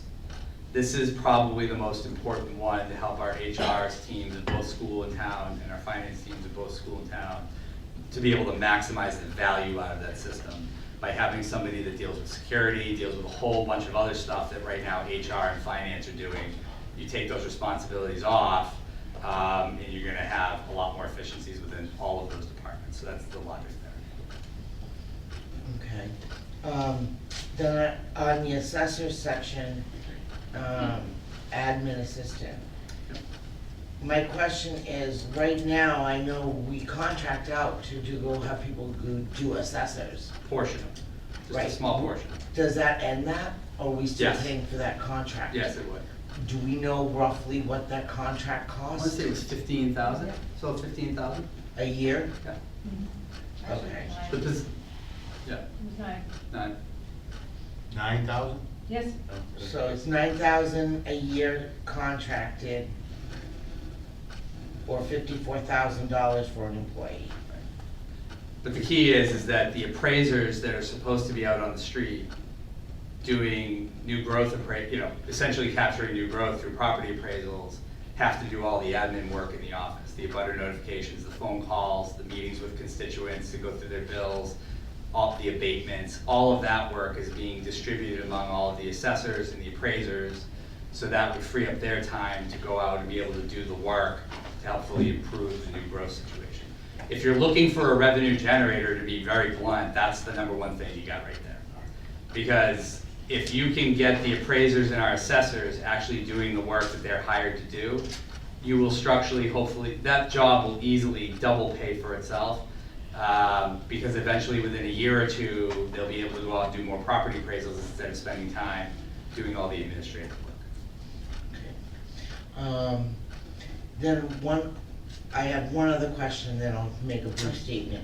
This is probably the most important one to help our HR's teams at both school and town and our finance teams at both school and town to be able to maximize the value out of that system by having somebody that deals with security, deals with a whole bunch of other stuff that right now HR and finance are doing. You take those responsibilities off, and you're gonna have a lot more efficiencies within all of those departments. So that's the logic there. Okay. Then on the assessor section, admin assistant. My question is, right now, I know we contract out to go have people do assessors. Portion, just Right. a small portion. Does that end that, or are we still Yes. paying for that contract? Yes, it would. Do we know roughly what that contract I wanna costs say it was 15,000, so 15,000? a year? Yeah. Okay. But this, Yeah, It was 9. 9. 9,000? Yes, So it's 9,000 a year contracted, or $54,000 for an employee. But the key is that the appraisers that are supposed to be out on the street doing new growth essentially capturing new growth through property appraisals, have to do all the admin work in the office, the abutter notifications, the phone calls, the meetings with constituents to go through their bills, all the abatements, all of that work is being distributed among all of the assessors and the appraisers, so that would free up their time to go out and be able to do the work to helpfully improve the new growth situation. If you're looking for a revenue generator, to be very blunt, that's the number one thing you got right there. Because if you can get the appraisers and our assessors actually doing the work that they're hired to do, you will structurally, hopefully, that job will easily double pay for itself. Because eventually within a year or two, they'll be able to go out and do more property appraisals instead of spending time doing all the administrative work. Then I have one other question, then I'll make a brief statement.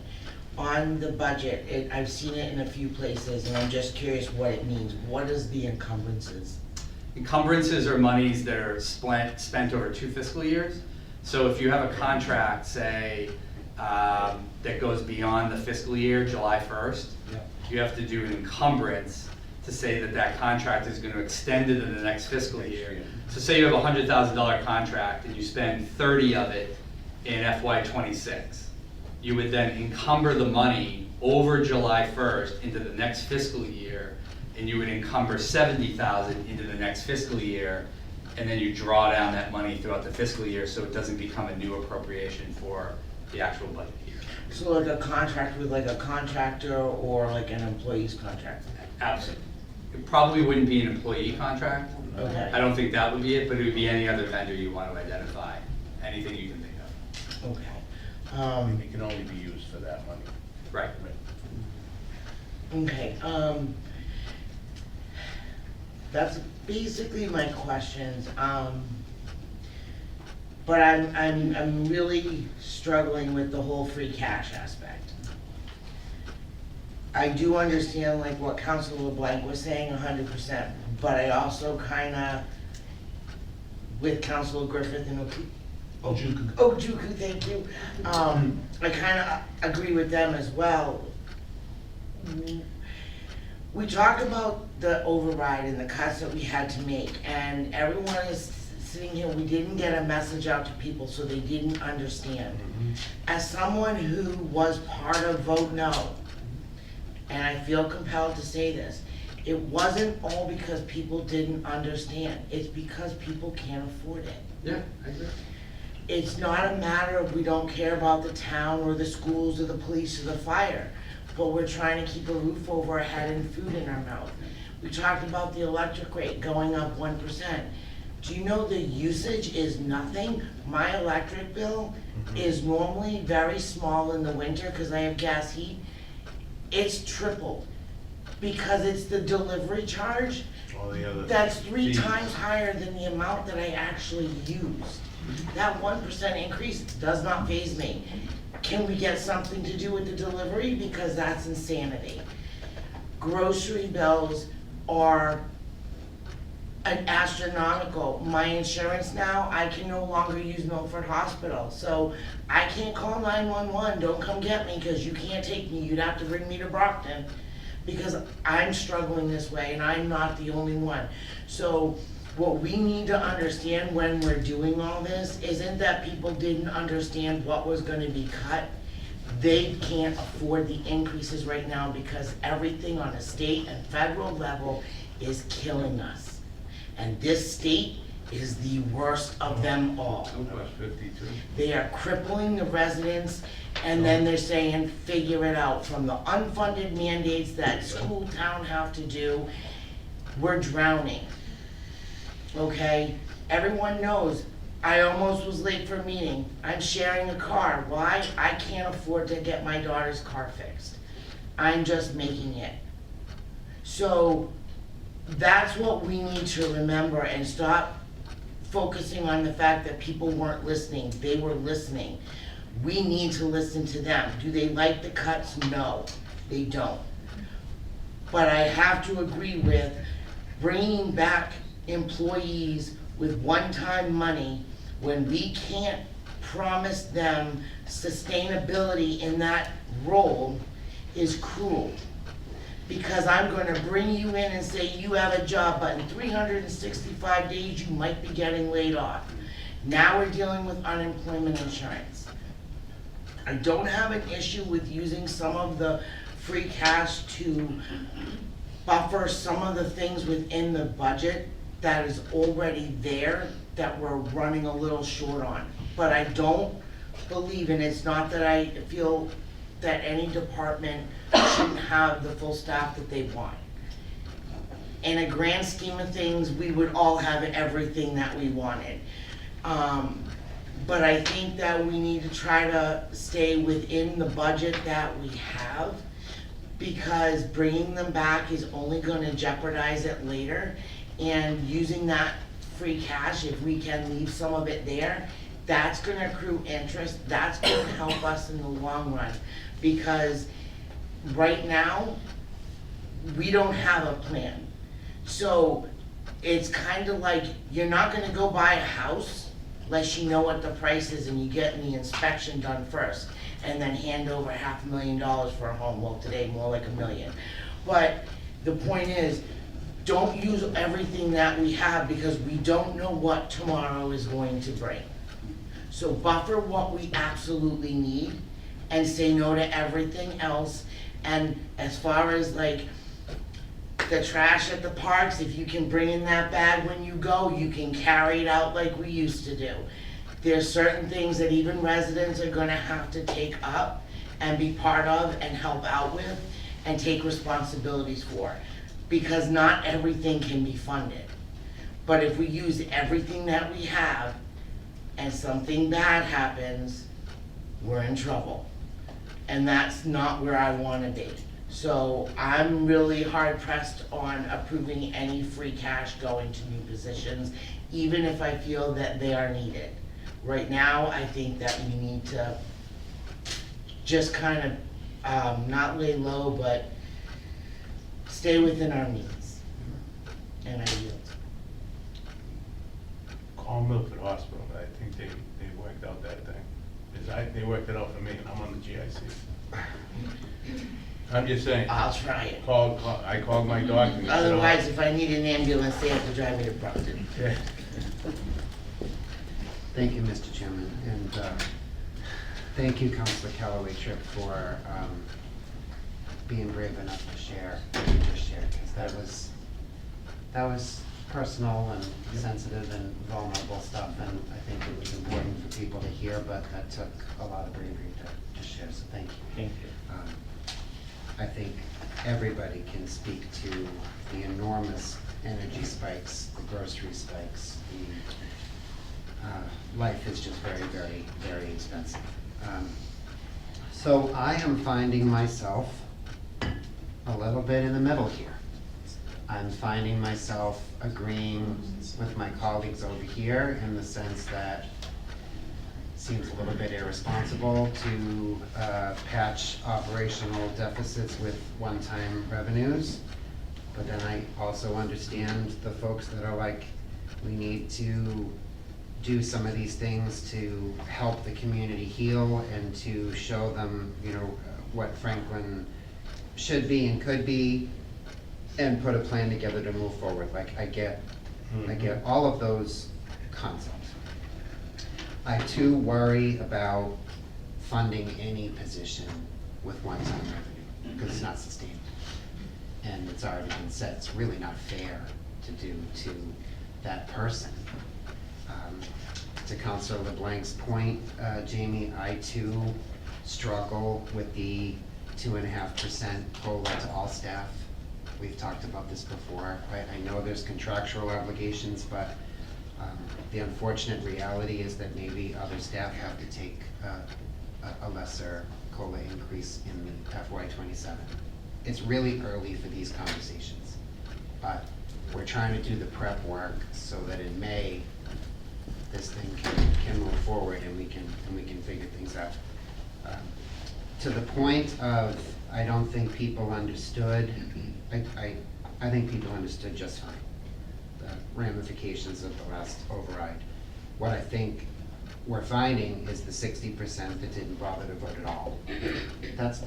On the budget, I've seen it in a few places, and I'm just curious what it means. What is the encumbrances? Encumbrances are monies that are spent over 2 fiscal years. So if you have a contract, say, that goes beyond the fiscal year, July 1st, you have to do an encumbrance to say that that contract is going to extend into the next fiscal year. So say you have a $100,000 contract and you spend 30 of it in FY26. You would then encumber the money over July 1st into the next fiscal year, and you would encumber 70,000 into the next fiscal year, and then you draw down that money throughout the fiscal year so it doesn't become a new appropriation for the actual budget year. So like a contract with like a contractor or like an employee's contract? Absolutely. It probably wouldn't be an employee contract. Okay. I don't think that would be it, but it would be any other vendor you want to identify, anything you can think of. Okay. It can only be used for that money. Right. Okay, that's basically my questions. But I'm really struggling with the whole free cash aspect. I do understand like what Councilor LeBlanc was saying 100%, but I also kinda, with Councilor Griffith and Ojuku, thank you. I kinda agree with them as well. We talked about the override and the cuts that we had to make, and everyone is sitting here, we didn't get a message out to people, so they didn't understand. As someone who was part of Vote No, and I feel compelled to say this, it wasn't all because people didn't understand, it's because people can't afford it. Yeah, I agree. It's not a matter of we don't care about the town or the schools or the police or the fire, but we're trying to keep a roof over our head and food in our mouth. We talked about the electric rate going up 1%. Do you know the usage is nothing? My electric bill is normally very small in the winter because I have gas heat. It's tripled because it's the delivery charge. All the other That's 3 fees. times higher than the amount that I actually used. That 1% increase does not faze me. Can we get something to do with the delivery? Because that's insanity. Grocery bills are astronomical. My insurance now, I can no longer use Milford Hospital. So I can't call 911, don't come get me because you can't take me. You'd have to bring me to Brockton because I'm struggling this way and I'm not the only one. So what we need to understand when we're doing all this isn't that people didn't understand what was gonna be cut. They can't afford the increases right now because everything on a state and federal level is killing us. And this state is the worst of them all. That was 52. They are crippling the residents, and then they're saying, figure it out. From the unfunded mandates that school town have to do, we're drowning. Okay, everyone knows, I almost was late for a meeting. I'm sharing a car. Why? I can't afford to get my daughter's car fixed. I'm just making it. So that's what we need to remember and stop focusing on the fact that people weren't listening. They were listening. We need to listen to them. Do they like the cuts? No, they don't. But I have to agree with bringing back employees with one-time money when we can't promise them sustainability in that role is cruel. Because I'm gonna bring you in and say you have a job, but in 365 days, you might be getting laid off. Now we're dealing with unemployment insurance. I don't have an issue with using some of the free cash to buffer some of the things within the budget that is already there that we're running a little short on. But I don't believe, and it's not that I feel that any department shouldn't have the full staff that they want. In a grand scheme of things, we would all have everything that we wanted. But I think that we need to try to stay within the budget that we have, because bringing them back is only gonna jeopardize it later. And using that free cash, if we can leave some of it there, that's gonna accrue interest, that's gonna help us in the long run. Because right now, we don't have a plan. So it's kind of like, you're not gonna go buy a house unless you know what the price is and you get the inspection done first, and then hand over $500,000 for a home. Well, today, more like $1 million. But the point is, don't use everything that we have, because we don't know what tomorrow is going to bring. So buffer what we absolutely need and say no to everything else. And as far as like the trash at the parks, if you can bring in that bag when you go, you can carry it out like we used to do. There's certain things that even residents are gonna have to take up and be part of and help out with and take responsibilities for. Because not everything can be funded. But if we use everything that we have and something bad happens, we're in trouble. And that's not where I wanna be. So I'm really hard pressed on approving any free cash going to new positions, even if I feel that they are needed. Right now, I think that we need to just kind of, not lay low, but stay within our means. And I yield. Call Milford Hospital, I think they worked out that thing. They worked it out for me, and I'm on the GIC. I'm just saying. I'll try it. I called my doctor. and he said, "Oh, Otherwise, if I need an ambulance, they have to drive me to Brockton. yeah." Thank you, Mr. Chairman, and thank you, Councilor Callaway Tripp, for being brave enough to share what you just shared, because that was personal and sensitive and vulnerable stuff, and I think it was important for people to hear, but that took a lot of bravery to share, so thank you. Thank you. I think everybody can speak to the enormous energy spikes, the grocery spikes, life is just very, very, very expensive. So I am finding myself a little bit in the middle here. I'm finding myself agreeing with my colleagues over here in the sense that it seems a little bit irresponsible to patch operational deficits with one-time revenues. But then I also understand the folks that are like, we need to do some of these things to help the community heal and to show them, what Franklin should be and could be, and put a plan together to move forward. Like, I get all of those concepts. I too worry about funding any position with one-time revenue, because it's not sustainable. And it's already been said, it's really not fair to do to that person. To Councilor LeBlanc's point, Jamie, I too struggle with the 2.5% COLA to all staff. We've talked about this before, right? I know there's contractual obligations, but the unfortunate reality is that maybe other staff have to take a lesser COLA increase in FY27. It's really early for these conversations, but we're trying to do the prep work so that in May, this thing can move forward and we can figure things out. to the point of, I don't think people understood, I think people understood just fine, the ramifications of the last override. What I think we're finding is the 60% that didn't bother to vote at all. That's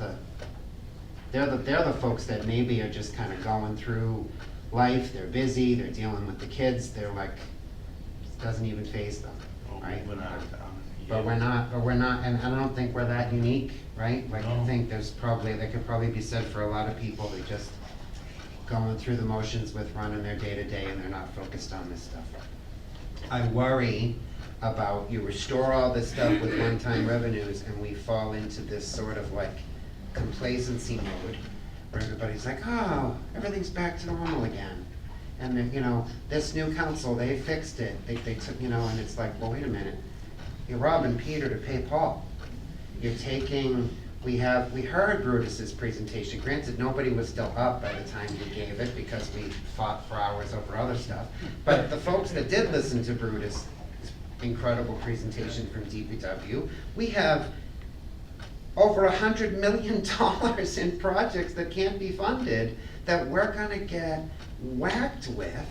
they're the folks that maybe are just kind of going through life, they're busy, they're dealing with the kids, they're like, it doesn't even faze them, right? We're not out of town. But we're not, and I don't think we're that unique, right? Like, I No. think there could probably be said for a lot of people that just going through the motions with running their day-to-day and they're not focused on this stuff. I worry about you restore all this stuff with one-time revenues and we fall into this sort of like complacency mode where everybody's like, oh, everything's back to normal again. And then, you know, this new council, they fixed it. They took, you know, and it's like, well, wait a minute. You're robbing Peter to pay Paul. You're taking, we heard Brutus's presentation. Granted, nobody was still up by the time he gave it because we fought for hours over other stuff. But the folks that did listen to Brutus' incredible presentation from DPW, we have over $100 million in projects that can't be funded that we're gonna get whacked with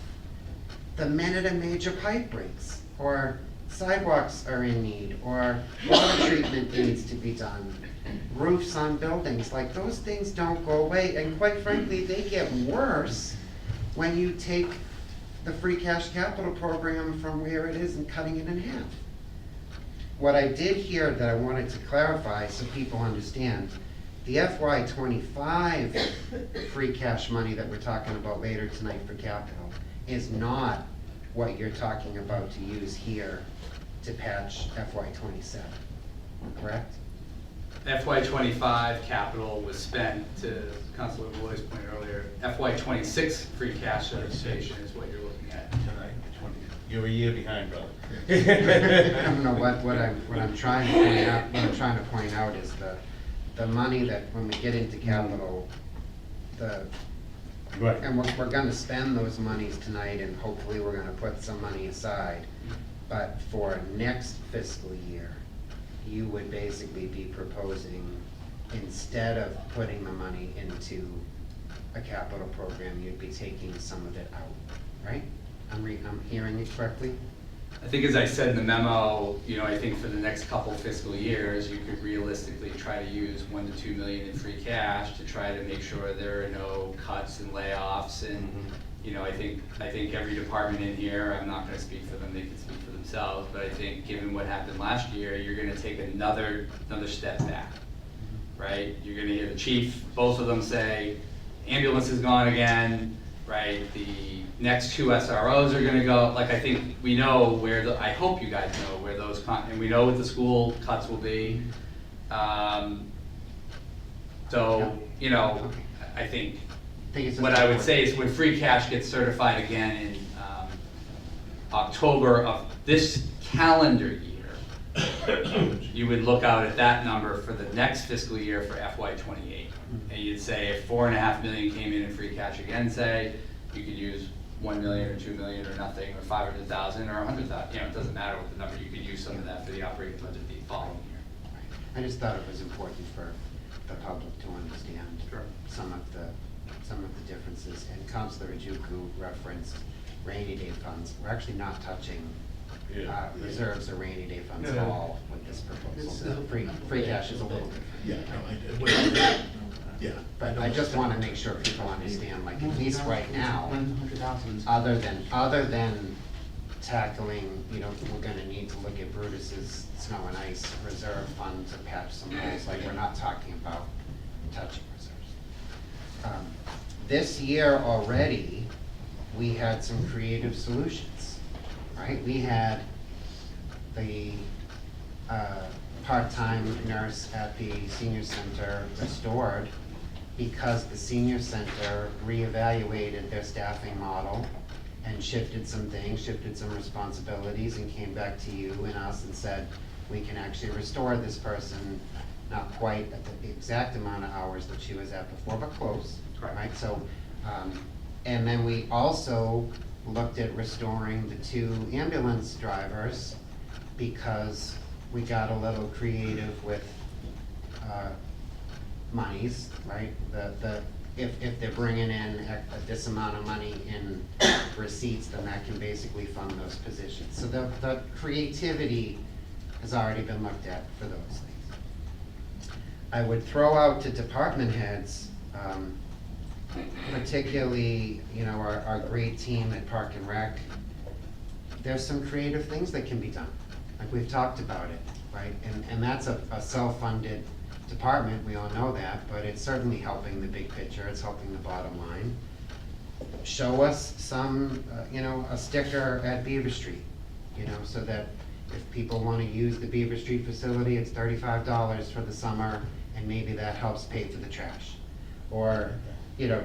the minute a major pipe breaks, or sidewalks are in need, or water treatment needs to be done, roofs on buildings. Like, those things don't go away, and quite frankly, they get worse when you take the free cash capital program from where it is and cutting it in half. What I did hear that I wanted to clarify so people understand, the FY25 free cash money that we're talking about later tonight for capital is not what you're talking about to use here to patch FY27, correct? FY25 capital was spent, to Councilor Boyd's point earlier, FY26 free cash certification is what you're looking at. Tonight, 20. You're a year behind, brother. I don't know what I'm trying to point out. What I'm trying to point out is the money that when we get into capital, Right. and we're gonna spend those monies tonight, and hopefully we're gonna put some money aside. But for next fiscal year, you would basically be proposing, instead of putting the money into a capital program, you'd be taking some of it out, right? I'm hearing it correctly? I think, as I said in the memo, you know, I think for the next couple fiscal years, you could realistically try to use 1 to 2 million in free cash to try to make sure there are no cuts and layoffs. And you know, I think every department in here, I'm not going to speak for them, they can speak for themselves, but I think given what happened last year, you're going to take another step back, right? You're going to hear the chief, both of them say, ambulance is gone again, right? The next 2 SROs are gonna go. Like, I think we know where I hope you guys know where those, and we know what the school cuts will be. So, you know, I think what I would say is when free cash gets certified again in October of this calendar year, you would look out at that number for the next fiscal year for FY28. And you'd say if 4.5 million came in free cash again, say, you could use 1 million or 2 million or nothing, or 500,000 or 100,000, you know, it doesn't matter what the number, you could use some of that for the operating budget the following year. I just thought it was important for the public to understand some of the differences. And Councilor Ojukwu referenced rainy day funds. We're actually not touching reserves or rainy day funds at all with this proposal. Free cash is a little different. Yeah. But I just want to make sure people understand, like, at least right now, other than tackling, you know, we're gonna need to look at Brutus's snow and ice reserve fund to patch some holes, like, we're not talking about touching reserves. This year already, we had some creative solutions, right? We had the part-time nurse at the senior center restored because the senior center reevaluated their staffing model and shifted some things, shifted some responsibilities, and came back to you and us and said, we can actually restore this person, not quite at the exact amount of hours that she was at before, but close, right? So, and then we also looked at restoring the 2 ambulance drivers because we got a little creative with monies, right? If they're bringing in this amount of money in receipts, then that can basically fund those positions. So the creativity has already been looked at for those things. I would throw out to department heads, particularly, our great team at Park and Rec, there's some creative things that can be done. Like we've talked about it, right? And that's a self-funded department, we all know that, but it's certainly helping the big picture, it's helping the bottom line. Show us some, a sticker at Beaver Street, so that if people wanna use the Beaver Street facility, it's $35 for the summer, and maybe that helps pay for the trash. Or,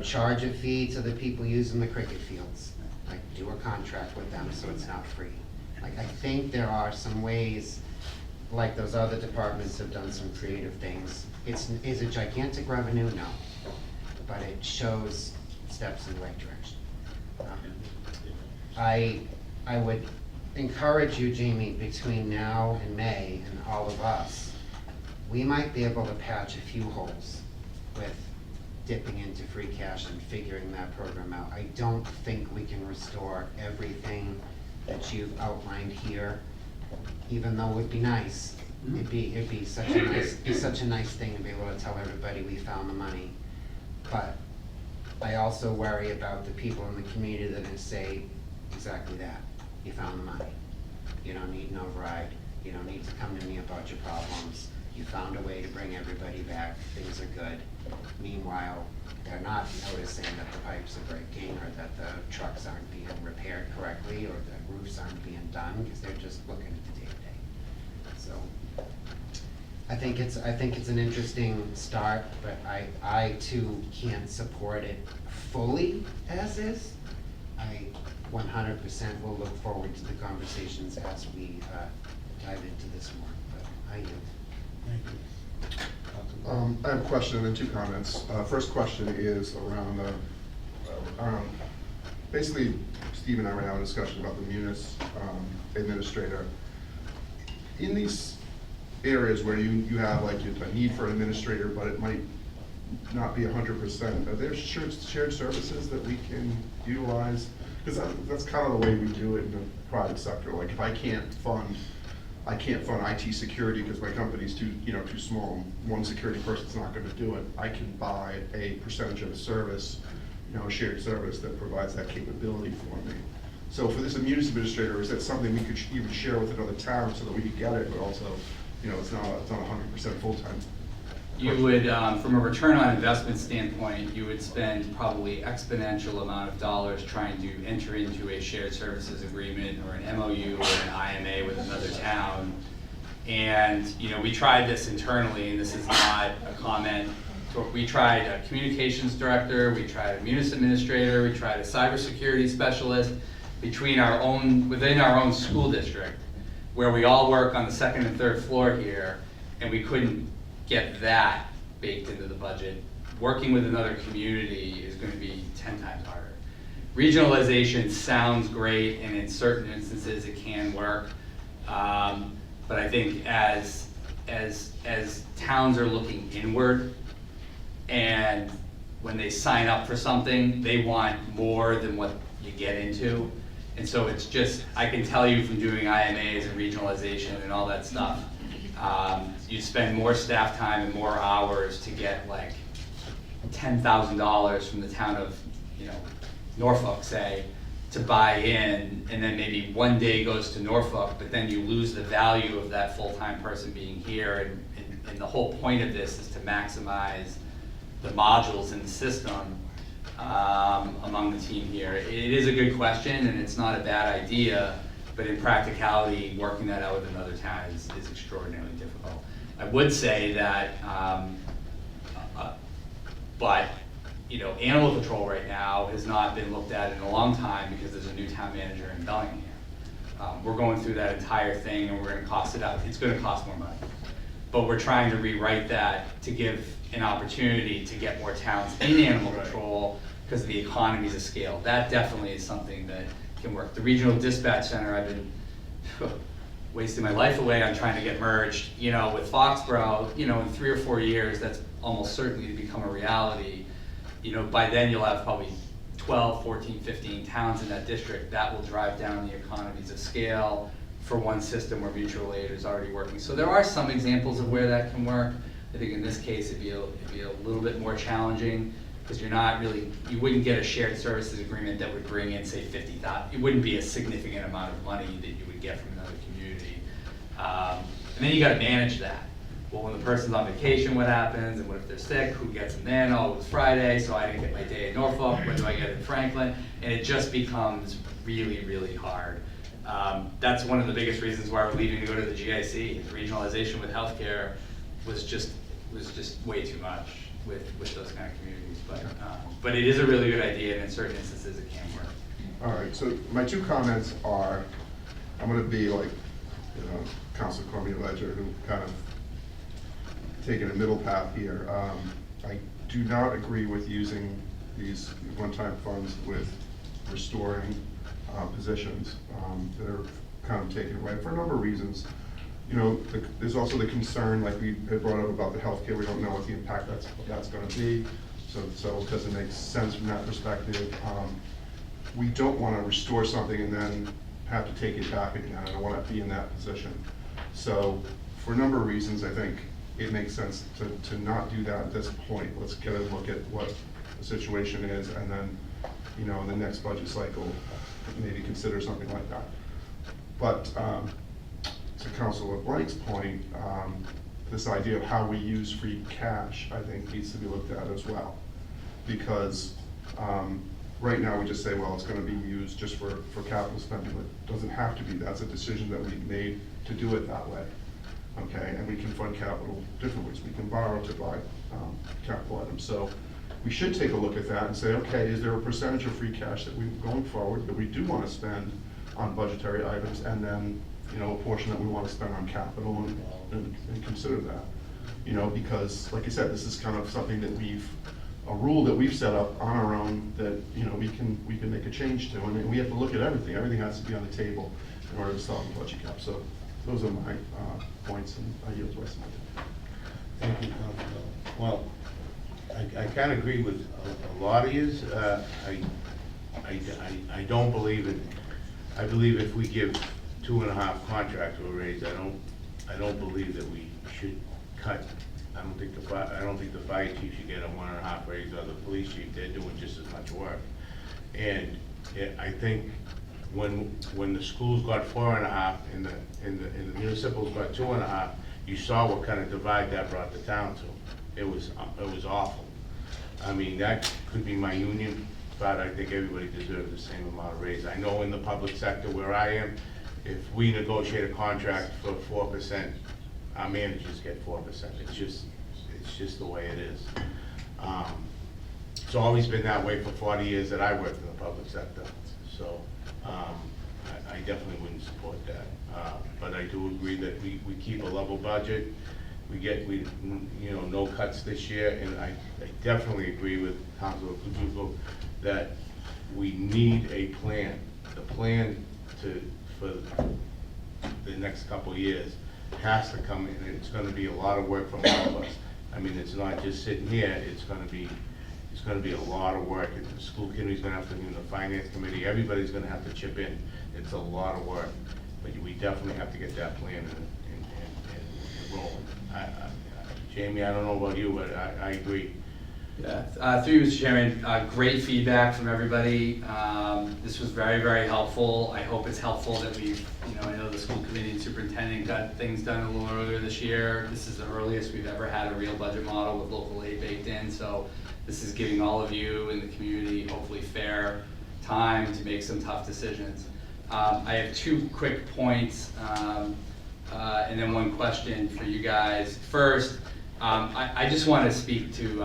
charge a fee to the people using the cricket fields, like do a contract with them so it's not free. Like, I think there are some ways, like those other departments have done some creative things. Is it gigantic revenue? No, but it shows steps in the right direction. I would encourage you, Jamie, between now and May, and all of us, we might be able to patch a few holes with dipping into free cash and figuring that program out. I don't think we can restore everything that you've outlined here, even though it would be nice. It'd be such a nice thing to be able to tell everybody we found the money. But I also worry about the people in the community that are gonna say exactly that. You found the money. You don't need an override. You don't need to come to me about your problems. You found a way to bring everybody back. Things are good. Meanwhile, they're not noticing that the pipes are breaking, or that the trucks aren't being repaired correctly, or the roofs aren't being done, because they're just looking at the day-to-day. So I think it's an interesting start, but I too can't support it fully as is. I 100% will look forward to the conversations as we dive into this more, but I yield. I have a question and then two comments. First question is around, basically, Steve and I were having a discussion about the munis administrator. In these areas where you have like a need for an administrator, but it might not be 100%, are there shared services that we can utilize? Because that's kind of the way we do it in the private sector. Like if I can't fund IT security because my company's too small. One security person's not going to do it. I can buy a percentage of a service, a shared service that provides that capability for me. So for this munis administrator, is that something we could even share with another town so that we could get it, but also, it's not 100% full-time? You would, from a return on investment standpoint, you would spend probably exponential amount of dollars trying to enter into a shared services agreement or an MOU or an IMA with another town. And, we tried this internally, and this is not a comment. We tried a communications director, we tried a munis administrator, we tried a cybersecurity specialist within our own school district, where we all work on the second and third floor here, and we couldn't get that baked into the budget. Working with another community is going to be 10 times harder. Regionalization sounds great, and in certain instances it can work, but I think as towns are looking inward, and when they sign up for something, they want more than what you get into. And so it's just, I can tell you from doing IMAs and regionalization and all that stuff, you spend more staff time and more hours to get like $10,000 from the town of, Norfolk, say, to buy in, and then maybe one day goes to Norfolk, but then you lose the value of that full-time person being here. And the whole point of this is to maximize the modules in the system among the team here. It is a good question, and it's not a bad idea, but in practicality, working that out with another town is extraordinarily difficult. I would say that, animal control right now has not been looked at in a long time because there's a new town manager in Bellingham. We're going through that entire thing, and we're going to cost it out. It's going to cost more money, but we're trying to rewrite that to give an opportunity to get more towns in animal control because of the economies of scale. That definitely is something that can work. The regional dispatch center, I've been wasting my life away on trying to get merged, you know, with Foxborough, you know, in 3 or 4 years, that's almost certainly to become a reality. You know, by then you'll have probably 12, 14, 15 towns in that district. That will drive down the economies of scale for one system where mutual aid is already working. So there are some examples of where that can work. I think in this case, it'd be a little bit more challenging, because you're not really, you wouldn't get a shared services agreement that would bring in, say, 50,000. It wouldn't be a significant amount of money that you would get from another community. And then you gotta manage that. Well, when the person's on vacation, what happens? And what if they're sick? Who gets them then? Oh, it was Friday, so I didn't get my day in Norfolk. When do I get it in Franklin? And it just becomes really, really hard. That's one of the biggest reasons why we're leaving to go to the GIC. Regionalization with healthcare was just way too much with those kind of communities. But it is a really good idea, and in certain instances it can work. All right, so my 2 comments are, I'm gonna be like, you know, Councilor Cormier Ledger, who kind of taking a middle path here. I do not agree with using these one-time funds with restoring positions that are kind of taken away for a number of reasons. You know, there's also the concern, like we had brought up about the healthcare. We don't know what the impact that's going to be. So it doesn't make sense from that perspective. We don't want to restore something and then have to take it back again. I don't want to be in that position. So for a number of reasons, I think it makes sense to not do that at this point. Let's get a look at what the situation is, and then, you know, in the next budget cycle, maybe consider something like that. But to Councilor Blake's point, this idea of how we use free cash, I think, needs to be looked at as well. Because right now we just say, well, it's going to be used just for capital spending, but it doesn't have to be. That's a decision that we've made to do it that way. Okay, and we can fund capital different ways. We can borrow to buy capital items. So we should take a look at that and say, okay, is there a percentage of free cash that we, going forward, that we do want to spend on budgetary items, and then, you know, a portion that we want to spend on capital, and consider that. You know, because like I said, this is kind of something that a rule that we've set up on our own that, you know, we can make a change to, and we have to look at everything. Everything has to be on the table in order to solve the budget cap. So those are my points, and I yield the rest of my time. Thank you, Councilor. Well, I can't agree with a lot of yous. I don't believe it. I believe if we give 2.5 contracts a raise, I don't believe that we should cut. I don't think the fire chief should get a 1.5 raise, or the police chief. They're doing just as much work. And I think when the schools got 4.5 and the municipals got 2.5, you saw what kind of divide that brought the town to. It was awful. I mean, that could be my union, but I think everybody deserves the same amount of raise. I know in the public sector where I am, if we negotiate a contract for 4%, our managers get 4%. It's just the way it is. It's always been that way for 40 years that I worked in the public sector. So I definitely wouldn't support that. But I do agree that we keep a level budget. We no cuts this year, and I definitely agree with Councilor Kujuko that we need a plan. The plan for the next couple of years has to come in, and it's going to be a lot of work from all of us. I mean, it's not just sitting here. It's going to be a lot of work. And the school committee's going to have to, the finance committee, everybody's going to have to chip in. It's a lot of work, but we definitely have to get that plan and rolling. Jamie, I don't know about you, but I agree. Yeah, through you, Mr. Chairman, great feedback from everybody. This was very, very helpful. I hope it's helpful that we've, I know the school committee and superintendent got things done a little earlier this year. This is the earliest we've ever had a real budget model with local aid baked in, so this is giving all of you in the community hopefully fair time to make some tough decisions. I have 2 quick points and then 1 question for you guys. First, I just want to speak to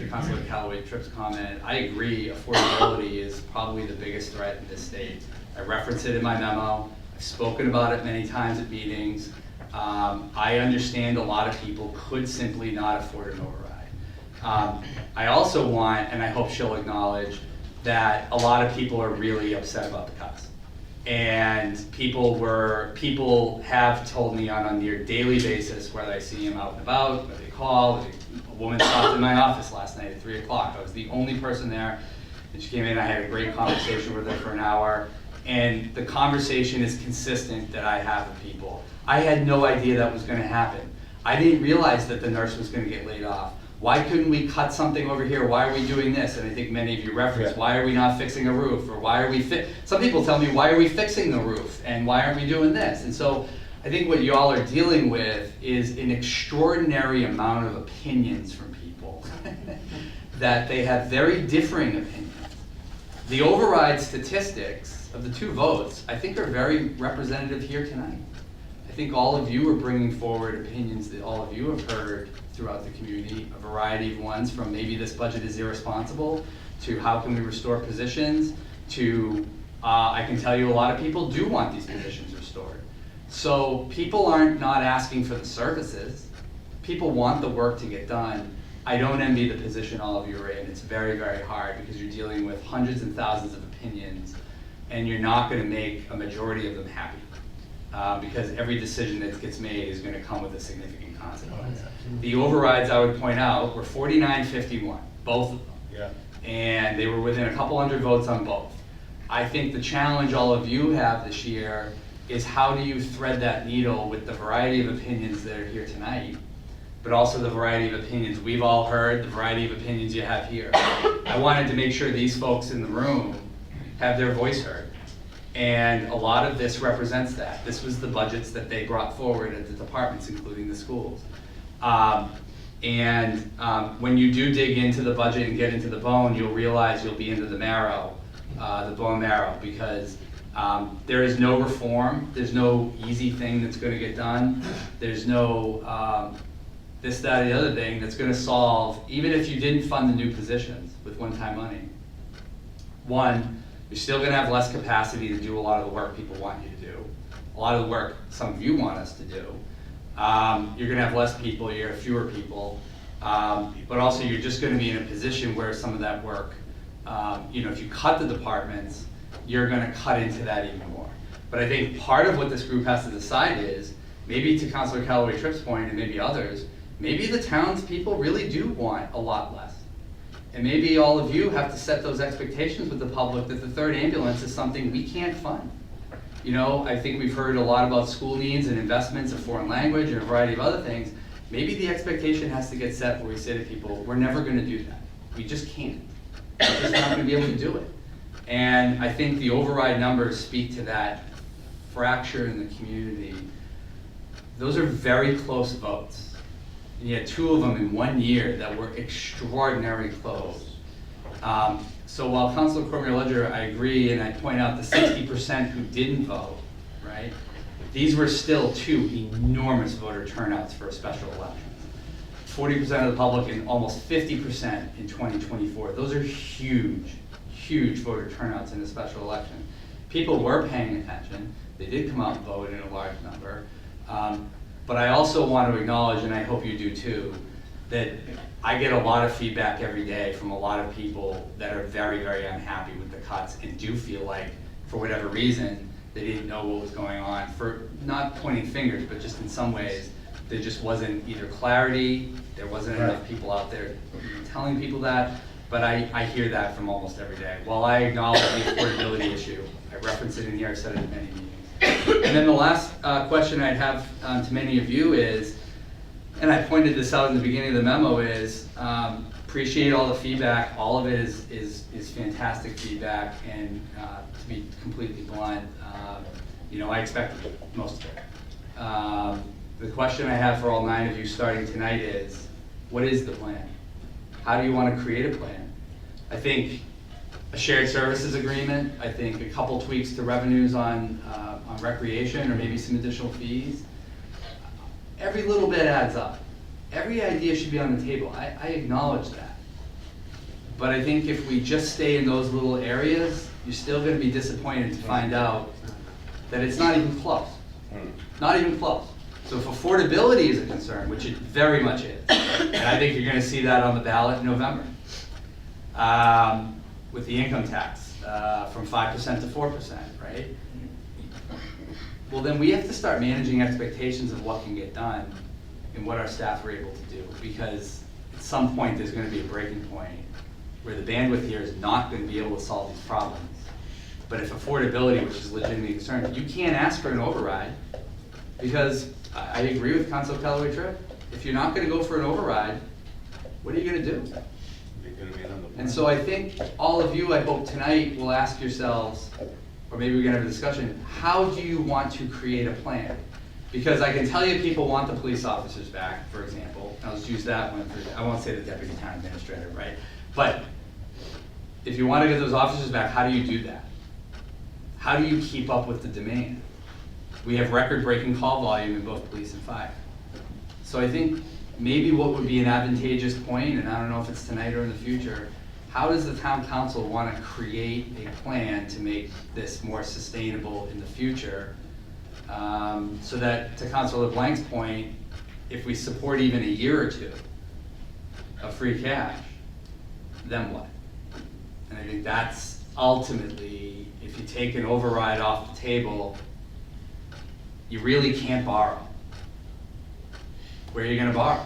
Councilor Callaway-Tripp's comment. I agree, affordability is probably the biggest threat in this state. I reference it in my memo. I've spoken about it many times at meetings. I understand a lot of people could simply not afford an override. I also want, and I hope she'll acknowledge, that a lot of people are really upset about the cuts. And people have told me on a near daily basis, whether I see them out and about, whether they call, a woman stopped in my office last night at 3 o'clock. I was the only person there, and she came in, I had a great conversation with her for an hour, and the conversation is consistent that I have with people. I had no idea that was gonna happen. I didn't realize that the nurse was gonna get laid off. Why couldn't we cut something over here? Why are we doing this? And I think many of you referenced, why are we not fixing a roof? Or why are we some people tell me, why are we fixing the roof? And why aren't we doing this? And so I think what y'all are dealing with is an extraordinary amount of opinions from people that they have very differing opinions. The override statistics of the 2 votes, I think, are very representative here tonight. I think all of you are bringing forward opinions that all of you have heard throughout the community, a variety of ones, from maybe this budget is irresponsible, to how can we restore positions, to I can tell you a lot of people do want these positions restored. So people aren't not asking for the services. People want the work to get done. I don't envy the position all of you are in. It's very, very hard because you're dealing with hundreds and thousands of opinions, and you're not going to make a majority of them happy. Because every decision that gets made is going to come with a significant consequence. The overrides, I would point out, were 49-51, both of them. Yeah. And they were within a couple hundred votes on both. I think the challenge all of you have this year is how do you thread that needle with the variety of opinions that are here tonight, but also the variety of opinions we've all heard, the variety of opinions you have here. I wanted to make sure these folks in the room have their voice heard. And a lot of this represents that. This was the budgets that they brought forward at the departments, including the schools. When you do dig into the budget and get into the bone, you'll realize you'll be into the marrow, the bone marrow, because there is no reform. There's no easy thing that's going to get done. There's no this, that, or the other thing that's going to solve, even if you didn't fund the new positions with one-time money. One, you're still going to have less capacity to do a lot of the work people want you to do. A lot of the work some of you want us to do. You're going to have less people, you're going to have fewer people. But also you're just going to be in a position where some of that work, if you cut the departments, you're going to cut into that even more. But I think part of what this group has to decide is, maybe to Councilor Callaway-Tripp's point and maybe others, maybe the townspeople really do want a lot less. And maybe all of you have to set those expectations with the public that the 3rd ambulance is something we can't fund. I think we've heard a lot about school needs and investments in foreign language and a variety of other things. Maybe the expectation has to get set where we say to people, we're never going to do that. We just can't. We're just not going to be able to do it. And I think the override numbers speak to that fracture in the community. Those are very close votes. And you had 2 of them in 1 year that were extraordinarily close. So while Councilor Cormier-Ledger, I agree, and I point out the 60% who didn't vote, right? These were still 2 enormous voter turnouts for a special election. 40% of the public and almost 50% in 2024. Those are huge, huge voter turnouts in a special election. People were paying attention. They did come out and vote in a large number. But I also want to acknowledge, and I hope you do too, that I get a lot of feedback every day from a lot of people that are very, very unhappy with the cuts and do feel like, for whatever reason, they didn't know what was going on. For not pointing fingers, but just in some ways, there just wasn't either clarity, there wasn't enough people out there telling people that, but I hear that from almost every day. While I acknowledge the affordability issue, I reference it in here, I've said it in many meetings. And then the last question I'd have to many of you is, and I pointed this out in the beginning of the memo, is appreciate all the feedback. All of it is fantastic feedback, and to be completely blunt, I expected most of it. The question I have for all 9 of you starting tonight is, what is the plan? How do you want to create a plan? I think a shared services agreement, I think a couple tweaks to revenues on recreation, or maybe some additional fees. Every little bit adds up. Every idea should be on the table. I acknowledge that. But I think if we just stay in those little areas, you're still going to be disappointed to find out that it's not even close. Not even close. So if affordability is a concern, which it very much is, and I think you're going to see that on the ballot in November, with the income tax from 5% to 4%, right? well, then we have to start managing expectations of what can get done and what our staff are able to do, because at some point, there's gonna be a breaking point where the bandwidth here is not gonna be able to solve these problems. But if affordability, which is legitimately concerned, you can't ask for an override, because I agree with Council Callaway Tripp. If you're not gonna go for an override, what are you gonna do? They're gonna be another. And so I think all of you, I hope tonight, will ask yourselves, or maybe we can have a discussion, how do you want to create a plan? Because I can tell you people want the police officers back, for example. I'll just use that one for, I won't say the deputy town administrator, right? But if you want to get those officers back, how do you do that? How do you keep up with the demand? We have record-breaking call volume in both police and fire. So I think maybe what would be an advantageous point, and I don't know if it's tonight or in the future, how does the town council want to create a plan to make this more sustainable in the future? So that, to Councilor LeBlanc's point, if we support even a year or two of free cash, then what? And I think that's ultimately, if you take an override off the table, you really can't borrow. Where are you gonna borrow?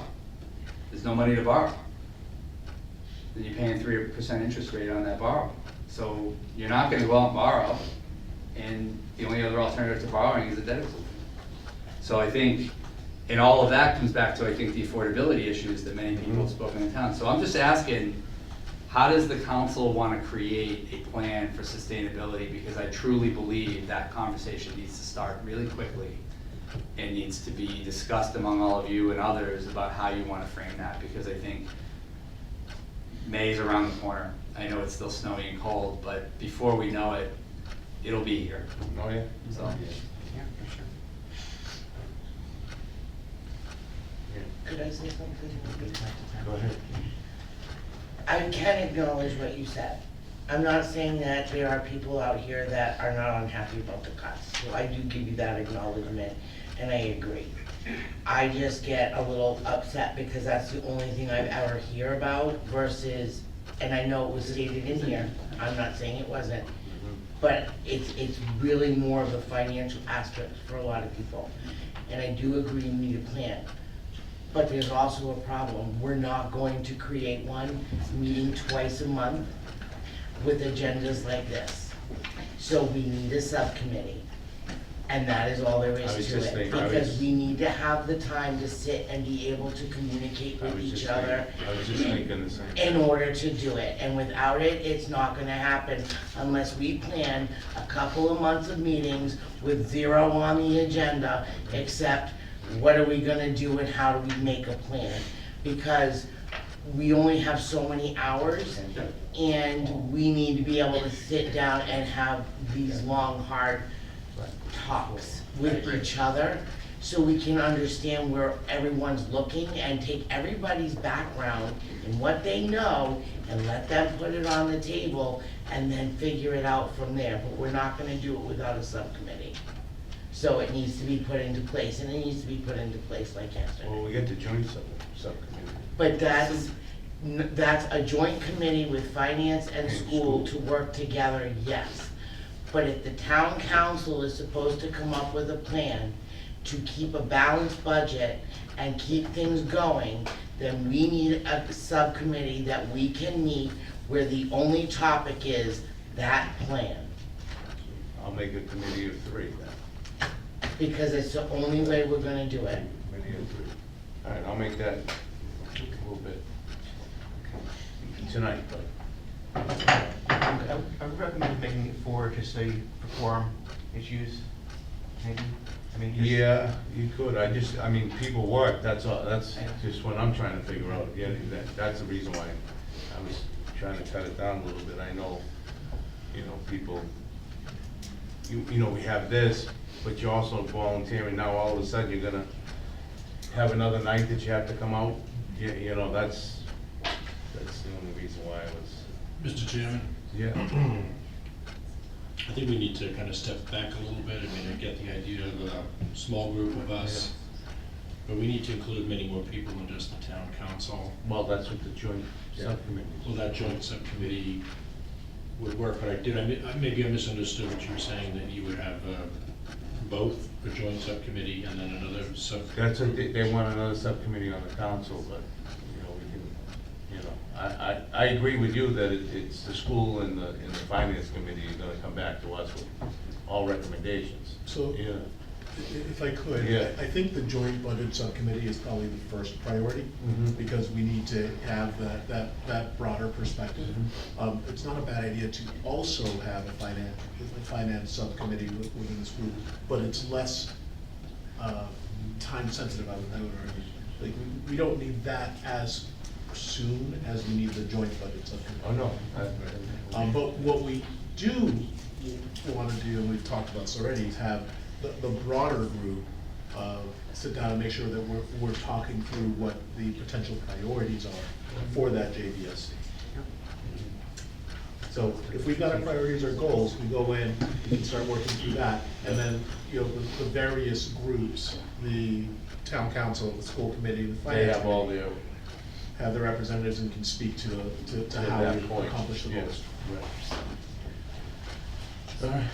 There's no money to borrow. Then you're paying 3% interest rate on that borrow. So you're not gonna go out and borrow, and the only other alternative to borrowing is a debt exclusion. So I think, and all of that comes back to, I think, the affordability issues that many people have spoken in town. So I'm just asking, how does the council want to create a plan for sustainability? Because I truly believe that conversation needs to start really quickly and needs to be discussed among all of you and others about how you want to frame that, because I think May's around the corner. I know it's still snowy and cold, but before we know it, it'll be here. Oh, yeah. So, Yeah, for sure. Could I say something? Go ahead. I can acknowledge what you said. I'm not saying that there are people out here that are not unhappy about the cuts. So I do give you that acknowledgement, and I agree. I just get a little upset because that's the only thing I've ever hear about versus, and I know it was stated in here, I'm not saying it wasn't, but it's really more of the financial aspect for a lot of people. And I do agree you need a plan. But there's also a problem. We're not going to create one meeting twice a month with agendas like this. So we need a subcommittee. And that is all there I is was to just it. thinking, Because we need to have the time to sit and be able to communicate with each other I was just thinking the same. in order to do it. And without it, it's not gonna happen unless we plan a couple of months of meetings with zero on the agenda, except what are we gonna do and how do we make a plan? Because we only have so many hours, and we need to be able to sit down and have these long, hard talks with each other, so we can understand where everyone's looking and take everybody's background and what they know and let them put it on the table and then figure it out from there. But we're not gonna do it without a subcommittee. So it needs to be put into place, and it needs to be put into place like yesterday. Well, we get the joint subcommittee. But that's a joint committee with finance and school to work together, yes. But if the town council is supposed to come up with a plan to keep a balanced budget and keep things going, then we need a subcommittee that we can meet where the only topic is that plan. I'll make a committee of 3 then. Because it's the only way we're gonna do it. Committee of 3. All right, I'll make that a little bit tonight, but. I would recommend making it 4, just so you perform issues, maybe. I mean, just- Yeah, you could, I mean, people work, that's all, that's just what I'm trying to figure out, yeah, that's the reason why I was trying to cut it down a little bit. I know, people, you know, we have this, but you're also volunteering, now all of a sudden you're gonna have another night that you have to come out, that's the only reason why I was, Mr. Chairman, yeah. I think we need to kind of step back a little bit. I mean, I get the idea of a small group of us, but we need to include many more people than just the town council. Well, that's what the joint subcommittee is. Well, that joint subcommittee would work, but maybe I misunderstood what you were saying, that you would have both, a joint subcommittee and then another sub? That's what they want another subcommittee on the council, but, you know, we can, you know, I agree with you that it's the school and the finance committee are gonna come back to us with all recommendations. So, Yeah. if I could, Yeah. I think the joint budget subcommittee is probably the first priority, Mhm. because we need to have that broader perspective. It's not a bad idea to also have a finance subcommittee within the school, but it's less time sensitive, I would argue. Like, we don't need that as soon as we need the joint budget subcommittee. Oh, no. But what we do want to do, and we've talked about this already, is have the broader group sit down and make sure that we're talking through what the potential priorities are for that JVSC. So if we've got our priorities or goals, we go in, we can start working through that, and then, you know, the various groups, the town council, the school committee, the They finance have all committee, their, have their representatives and can speak to how that we point, accomplish the yes. goals. All right.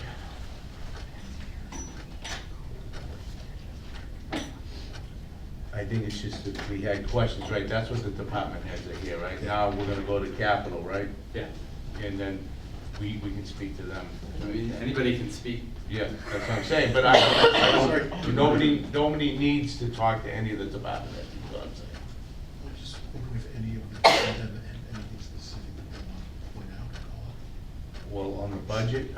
I think it's just that we had questions, right? That's what the department heads are here, right? Now, we're gonna go to capital, right? Yeah. And then we can speak to them. I mean, anybody can speak. Yeah, that's what I'm saying, but I don't, nobody needs to talk to any of the department heads, is what I'm saying. I'm just wondering if any of them have anything specific that they want to point out or call out. Well, on the budget,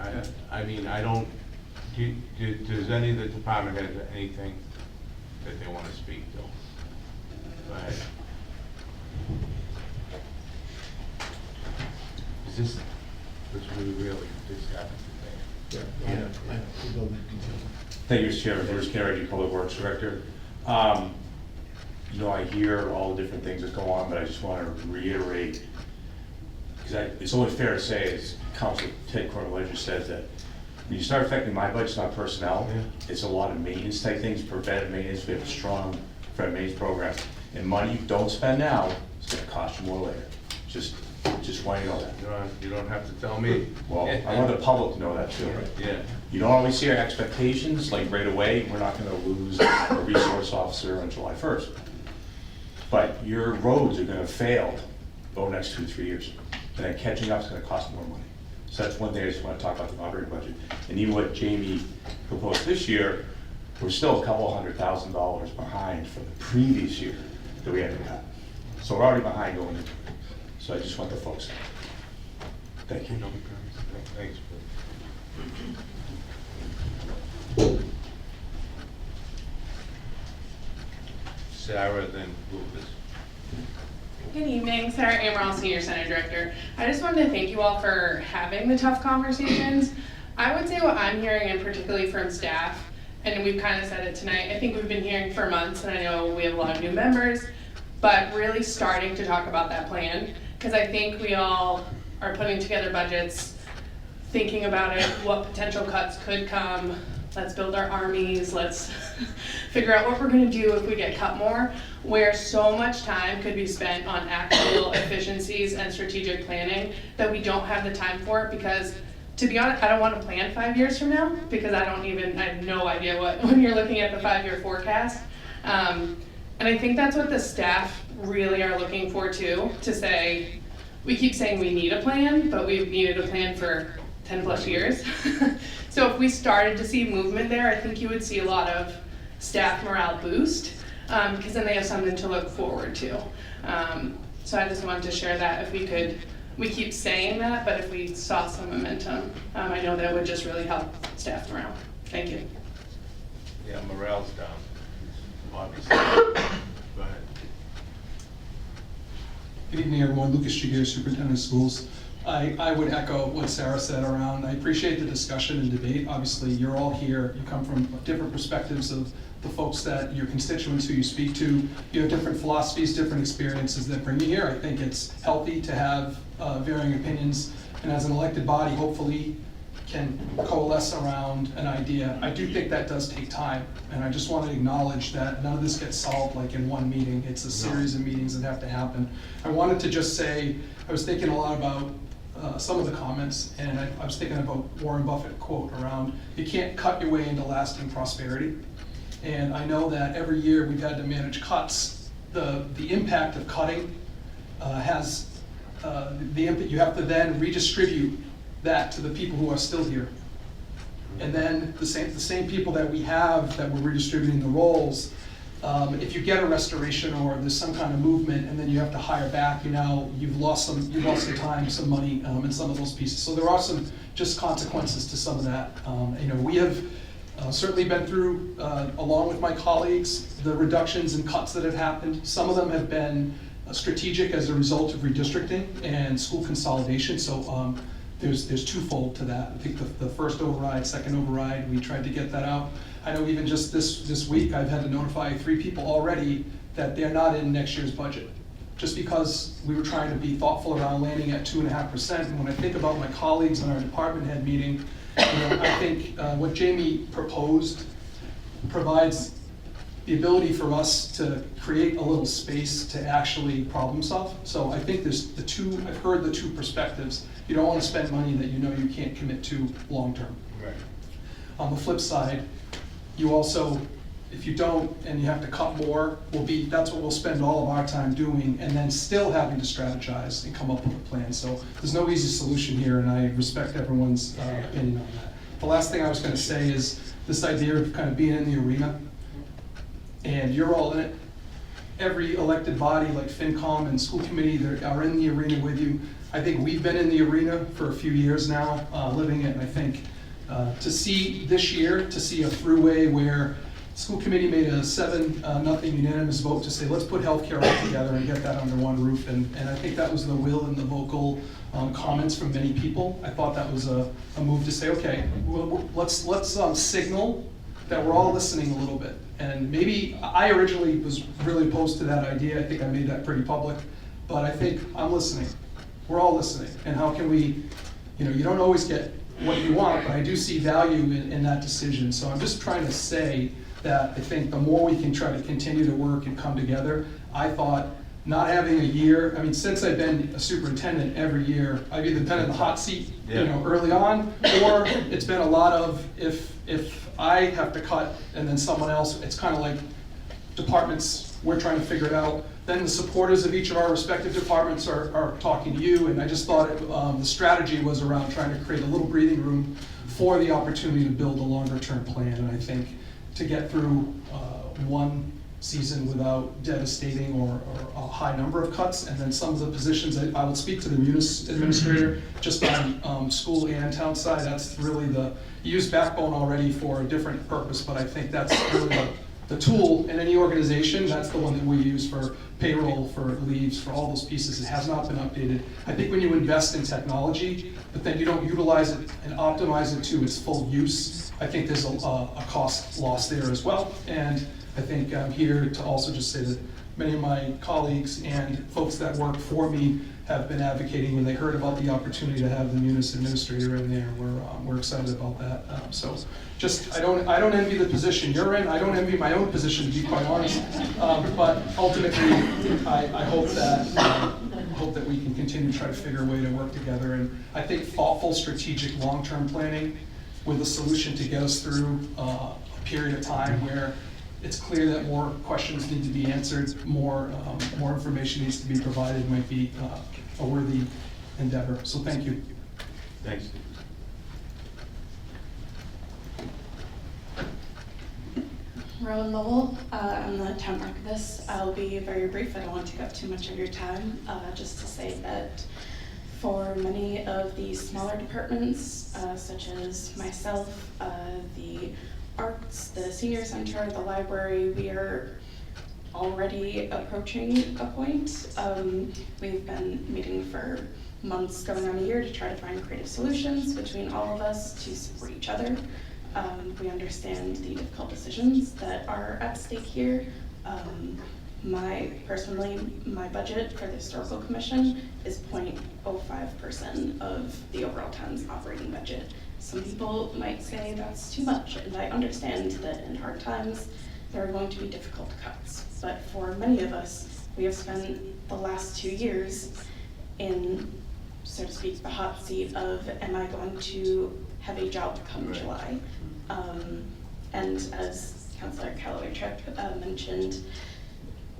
I mean, I don't, does any of the department heads have anything that they wanna speak to? Go ahead. Is this really, this happened today? Yeah, we'll go into detail. Thank you, Mr. Chairman. Bruce Carriage, Public Works Director. You know, I hear all the different things that go on, but I just want to reiterate, because it's only fair to say, as Council Ted Cornelius says, that when you start affecting my budget, it's not personnel, it's a lot of maintenance type things, preventive maintenance. We have a strong preventive maintenance program. And money you don't spend now, it's going to cost you more later. Just want you to know that. You don't have to tell me. Well, I want the public to know that too. Yeah. You don't always see our expectations, like right away, we're not gonna lose a resource officer on July 1st. But your roads are gonna fail over the next 2 to 3 years. And then catching up is gonna cost more money. So that's one thing I just wanna talk about the operating budget. And even what Jamie proposed this year, we're still a couple $100,000 behind from the previous year that we had to cut. So we're already behind going into it. So I just want the folks to know. Thank you. Thanks. Sarah, then Lucas. Good evening, Sarah Amaral, Senior Center Director. I just wanted to thank you all for having the tough conversations. I would say what I'm hearing, and particularly from staff, and we've kind of said it tonight, I think we've been hearing for months, and I know we have a lot of new members, but really starting to talk about that plan, because I think we all are putting together budgets, thinking about it, what potential cuts could come. Let's build our armies, let's figure out what we're gonna do if we get cut more, where so much time could be spent on actual efficiencies and strategic planning that we don't have the time for, because to be honest, I don't wanna plan 5 years from now, because I have no idea when you're looking at the 5-year forecast. And I think that's what the staff really are looking for too, to say, we keep saying we need a plan, but we've needed a plan for 10 plus years. So if we started to see movement there, I think you would see a lot of staff morale boost, because then they have something to look forward to. So I just wanted to share that if we could, we keep saying that, but if we saw some momentum, I know that would just really help staff morale. Thank you. Yeah, morale's down, obviously. Go ahead. Good evening, everyone. Lucas Jiguer, Superintendent of Schools. I would echo what Sarah said around, I appreciate the discussion and debate. Obviously, you're all here, you come from different perspectives of the folks that, your constituents who you speak to. You have different philosophies, different experiences that bring you here. I think it's healthy to have varying opinions, and as an elected body, hopefully can coalesce around an idea. I do think that does take time, and I just want to acknowledge that none of this gets solved like in one meeting. It's a series of meetings that have to happen. I wanted to just say, I was thinking a lot about some of the comments, and I was thinking about Warren Buffett quote around, you can't cut your way into lasting prosperity. And I know that every year we've had to manage cuts. The impact of cutting has the impact, you have to then redistribute that to the people who are still here. And then the same people that we have that we're redistributing the roles, if you get a restoration or there's some kind of movement and then you have to hire back, you've lost some time, some money in some of those pieces. So there are some just consequences to some of that. We have certainly been through, along with my colleagues, the reductions and cuts that have happened. Some of them have been strategic as a result of redistricting and school consolidation. So there's twofold to that. I think the first override, second override, we tried to get that out. I know even just this week, I've had to notify 3 people already that they're not in next year's budget, just because we were trying to be thoughtful around landing at 2.5%. And when I think about my colleagues in our department head meeting, I think what Jamie proposed provides the ability for us to create a little space to actually problem solve. So I think there's I've heard the 2 perspectives. You don't want to spend money that you know you can't commit to long term. Right. On the flip side, you also, if you don't and you have to cut more, that's what we'll spend all of our time doing, and then still having to strategize and come up with a plan. So there's no easy solution here, and I respect everyone's opinion on that. The last thing I was going to say is this idea of kind of being in the arena, and you're all in it. Every elected body like FinCom and school committee are in the arena with you. I think we've been in the arena for a few years now, living it, and I think to see this year, to see a throughway where school committee made a 7-0 unanimous vote to say, let's put healthcare all together and get that under one roof. And I think that was the will and the vocal comments from many people. I thought that was a move to say, okay, let's signal that we're all listening a little bit. And maybe I originally was really opposed to that idea. I think I made that pretty public, but I think I'm listening. We're all listening. And how can we, you don't always get what you want, but I do see value in that decision. So I'm just trying to say that I think the more we can try to continue to work and come together, I thought not having a year, since I've been a superintendent every year, I've either been in the hot seat, early on, or it's been a lot of if I have to cut and then someone else, it's kind of like departments, we're trying to figure it out. Then the supporters of each of our respective departments are talking to you, and I just thought the strategy was around trying to create a little breathing room for the opportunity to build a longer term plan. And I think to get through one season without devastating or a high number of cuts, and then some of the positions, I will speak to the munis administrator just on school and town side. That's really you use backbone already for a different purpose, but I think that's really the tool in any organization. That's the one that we use for payroll, for leaves, for all those pieces. It has not been updated. I think when you invest in technology, but then you don't utilize it and optimize it to its full use, I think there's a cost loss there as well. And I think I'm here to also just say that many of my colleagues and folks that work for me have been advocating when they heard about the opportunity to have the munis administrator in there. We're excited about that. So just, I don't envy the position you're in. I don't envy my own position, to be quite honest. But ultimately, I hope that we can continue to try to figure a way to work together. And I think thoughtful, strategic, long-term planning with a solution to get us through a period of time where it's clear that more questions need to be answered, more information needs to be provided, might be a worthy endeavor. So thank you. Thanks. Rowan Lowell, I'm the town archivist. I'll be very brief. I don't want to take up too much of your time. Just to say that for many of the smaller departments, such as myself, the arts, the senior center, the library, we are already approaching a point. We've been meeting for months, going on a year, to try to find creative solutions between all of us to support each other. We understand the difficult decisions that are at stake here. Personally, my budget for the Historical Commission is 0.05% of the overall town's operating budget. Some people might say that's too much, and I understand that in hard times there are going to be difficult cuts. But for many of us, we have spent the last 2 years in so to speak, the hot seat of, am I going to have a job come July? And as Councilor Callaway-Tripp mentioned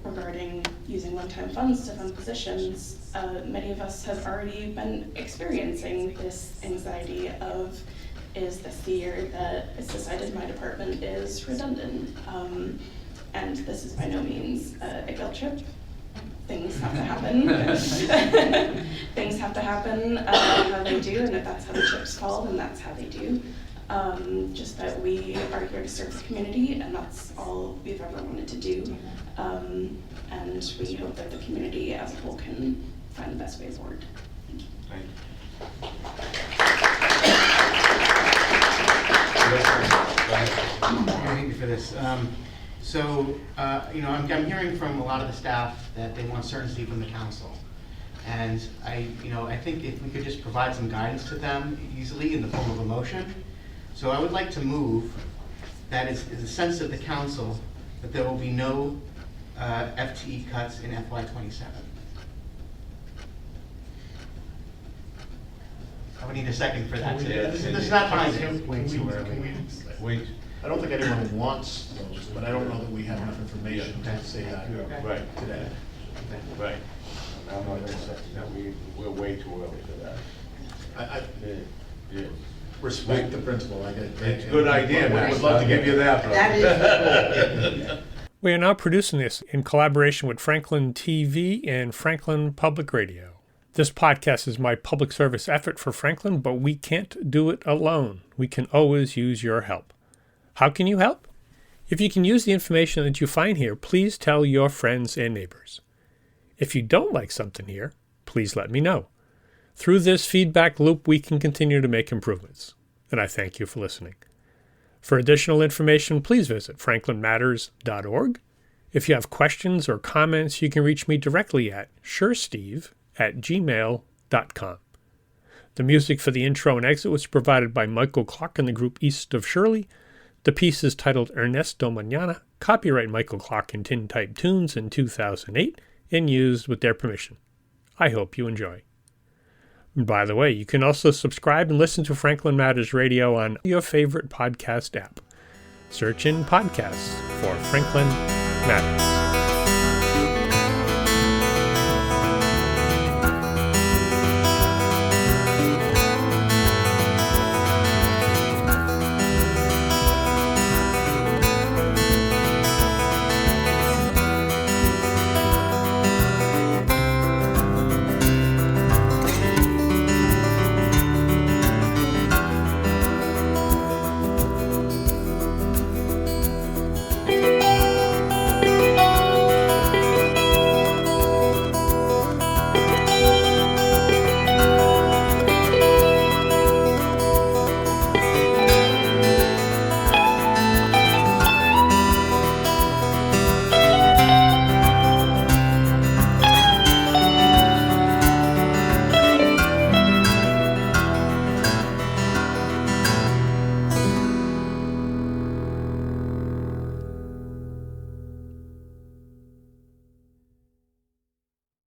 regarding using one-time funds to fund positions, many of us have already been experiencing this anxiety of, is this the year that it's decided my department is redundant? And this is by no means a guilt trip. Things have to happen. Things have to happen how they do, and if that's how the chips fall, then that's how they do. Just that we are here to serve the community, and that's all we've ever wanted to do. And we hope that the community as a whole can find the best way forward. Thank you. Thank you for this. I'm hearing from a lot of the staff that they want certainty from the council. And I think if we could just provide some guidance to them easily in the form of a motion. So I would like to move that is a sense of the council that there will be no FTE cuts in FY27. I would need a second for that. This is not binding. Wait. I don't think anyone wants those, but I don't know that we have enough information to say that Right. today. Right. I'm not gonna say that, we're way too early for that. I Yeah. respect the principle, I get. It's a good idea, but I would love to give you that. That is We are now producing this in collaboration with Franklin TV and Franklin Public Radio. This podcast is my public service effort for Franklin, but we can't do it alone. We can always use your help. How can you help? If you can use the information that you find here, please tell your friends and neighbors. If you don't like something here, please let me know. Through this feedback loop, we can continue to make improvements. And I thank you for listening. For additional information, please visit franklinmatters.org. If you have questions or comments, you can reach me directly at suresteve@gmail.com. The music for the intro and exit was provided by Michael Clark and the group East of Shirley. The piece is titled Ernesto Mañana, copyright Michael Clark and Tintype Tunes in 2008, and used with their permission. I hope you enjoy. And by the way, you can also subscribe and listen to Franklin Matters Radio on your favorite podcast app. Search in podcasts for Franklin Matters.